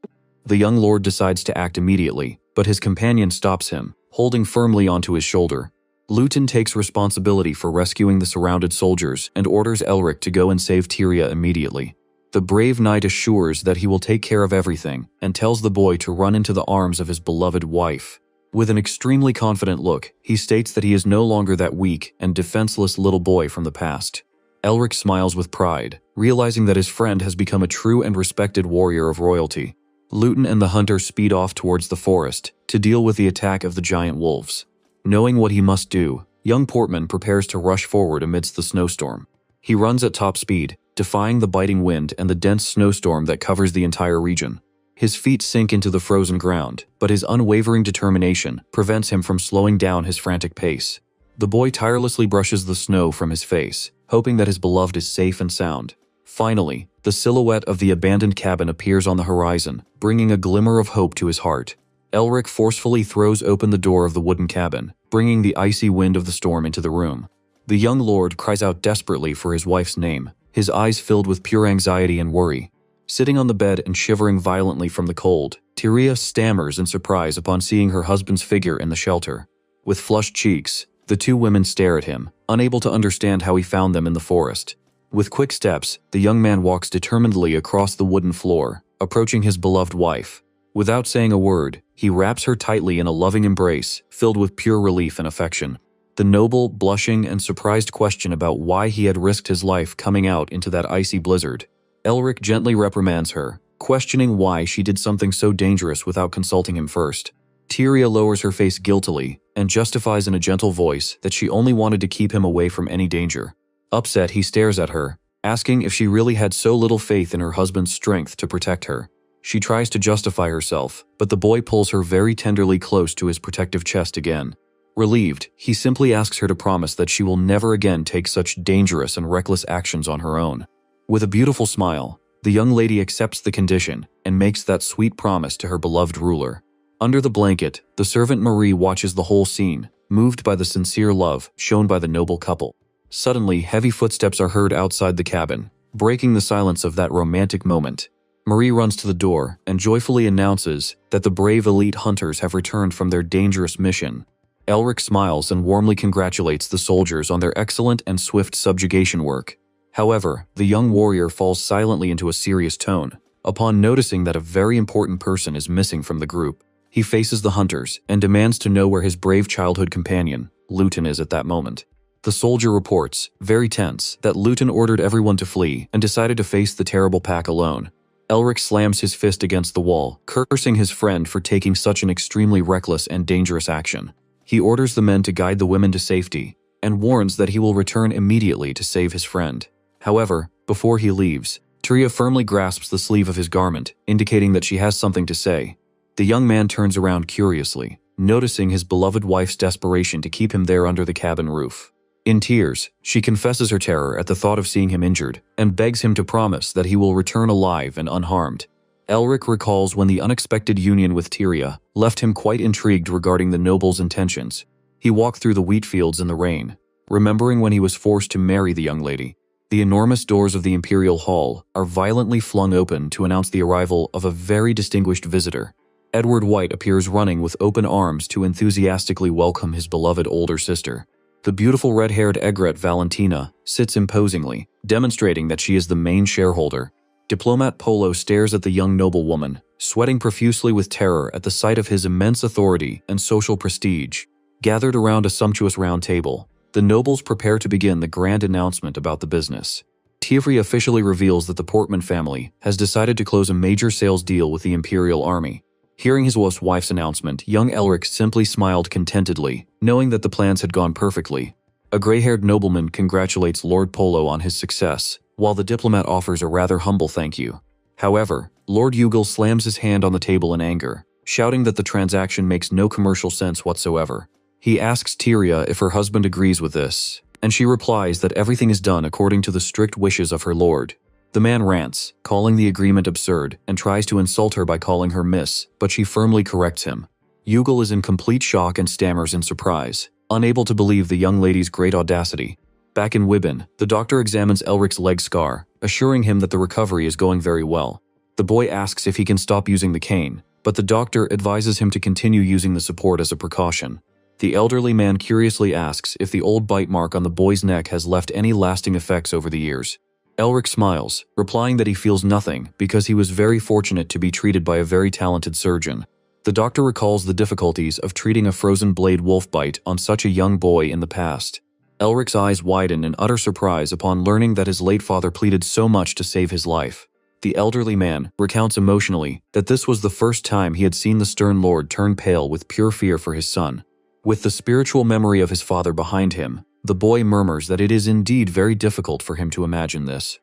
The young lord decides to act immediately, but his companion stops him, holding firmly onto his shoulder. Luton takes responsibility for rescuing the surrounded soldiers and orders Elric to go and save Tyria immediately. The brave knight assures that he will take care of everything and tells the boy to run into the arms of his beloved wife. With an extremely confident look, he states that he is no longer that weak and defenseless little boy from the past. Elric smiles with pride, realizing that his friend has become a true and respected warrior of royalty. Luton and the hunter speed off towards the forest to deal with the attack of the giant wolves. Knowing what he must do, young Portman prepares to rush forward amidst the snowstorm. He runs at top speed, defying the biting wind and the dense snowstorm that covers the entire region. His feet sink into the frozen ground, but his unwavering determination prevents him from slowing down his frantic pace. The boy tirelessly brushes the snow from his face, hoping that his beloved is safe and sound. Finally, the silhouette of the abandoned cabin appears on the horizon, bringing a glimmer of hope to his heart. Elric forcefully throws open the door of the wooden cabin, bringing the icy wind of the storm into the room. The young lord cries out desperately for his wife's name, his eyes filled with pure anxiety and worry. Sitting on the bed and shivering violently from the cold, Tyria stammers in surprise upon seeing her husband's figure in the shelter. With flushed cheeks, the two women stare at him, unable to understand how he found them in the forest. With quick steps, the young man walks determinedly across the wooden floor, approaching his beloved wife. Without saying a word, he wraps her tightly in a loving embrace, filled with pure relief and affection. The noble, blushing, and surprised question about why he had risked his life coming out into that icy blizzard. Elric gently reprimands her, questioning why she did something so dangerous without consulting him first. Tyria lowers her face guiltily and justifies in a gentle voice that she only wanted to keep him away from any danger. Upset, he stares at her, asking if she really had so little faith in her husband's strength to protect her. She tries to justify herself, but the boy pulls her very tenderly close to his protective chest again. Relieved, he simply asks her to promise that she will never again take such dangerous and reckless actions on her own. With a beautiful smile, the young lady accepts the condition and makes that sweet promise to her beloved ruler. Under the blanket, the servant Marie watches the whole scene, moved by the sincere love shown by the noble couple. Suddenly, heavy footsteps are heard outside the cabin, breaking the silence of that romantic moment. Marie runs to the door and joyfully announces that the brave elite hunters have returned from their dangerous mission. Elric smiles and warmly congratulates the soldiers on their excellent and swift subjugation work. However, the young warrior falls silently into a serious tone upon noticing that a very important person is missing from the group. He faces the hunters and demands to know where his brave childhood companion, Luton, is at that moment. The soldier reports, very tense, that Luton ordered everyone to flee and decided to face the terrible pack alone. Elric slams his fist against the wall, cursing his friend for taking such an extremely reckless and dangerous action. He orders the men to guide the women to safety and warns that he will return immediately to save his friend. However, before he leaves, Tyria firmly grasps the sleeve of his garment, indicating that she has something to say. The young man turns around curiously, noticing his beloved wife's desperation to keep him there under the cabin roof. In tears, she confesses her terror at the thought of seeing him injured and begs him to promise that he will return alive and unharmed. Elric recalls when the unexpected union with Tyria left him quite intrigued regarding the noble's intentions. He walked through the wheat fields in the rain, remembering when he was forced to marry the young lady. The enormous doors of the Imperial Hall are violently flung open to announce the arrival of a very distinguished visitor. Edward White appears running with open arms to enthusiastically welcome his beloved older sister. The beautiful red-haired aigrette Valentina sits imposingly, demonstrating that she is the main shareholder. Diplomat Polo stares at the young noblewoman, sweating profusely with terror at the sight of his immense authority and social prestige. Gathered around a sumptuous round table, the nobles prepare to begin the grand announcement about the business. Tyria officially reveals that the Portman family has decided to close a major sales deal with the Imperial Army. Hearing his wife's announcement, young Elric simply smiled contentedly, knowing that the plans had gone perfectly. A gray-haired nobleman congratulates Lord Polo on his success, while the diplomat offers a rather humble thank you. However, Lord Ugal slams his hand on the table in anger, shouting that the transaction makes no commercial sense whatsoever. He asks Tyria if her husband agrees with this, and she replies that everything is done according to the strict wishes of her lord. The man rants, calling the agreement absurd, and tries to insult her by calling her miss, but she firmly corrects him. Yugal is in complete shock and stammers in surprise, unable to believe the young lady's great audacity. Back in Wibin, the doctor examines Elric's leg scar, assuring him that the recovery is going very well. The boy asks if he can stop using the cane, but the doctor advises him to continue using the support as a precaution. The elderly man curiously asks if the old bite mark on the boy's neck has left any lasting effects over the years. Elric smiles, replying that he feels nothing because he was very fortunate to be treated by a very talented surgeon. The doctor recalls the difficulties of treating a frozen blade wolf bite on such a young boy in the past. Elric's eyes widen in utter surprise upon learning that his late father pleaded so much to save his life. The elderly man recounts emotionally that this was the first time he had seen the stern lord turn pale with pure fear for his son. With the spiritual memory of his father behind him, the boy murmurs that it is indeed very difficult for him to imagine this.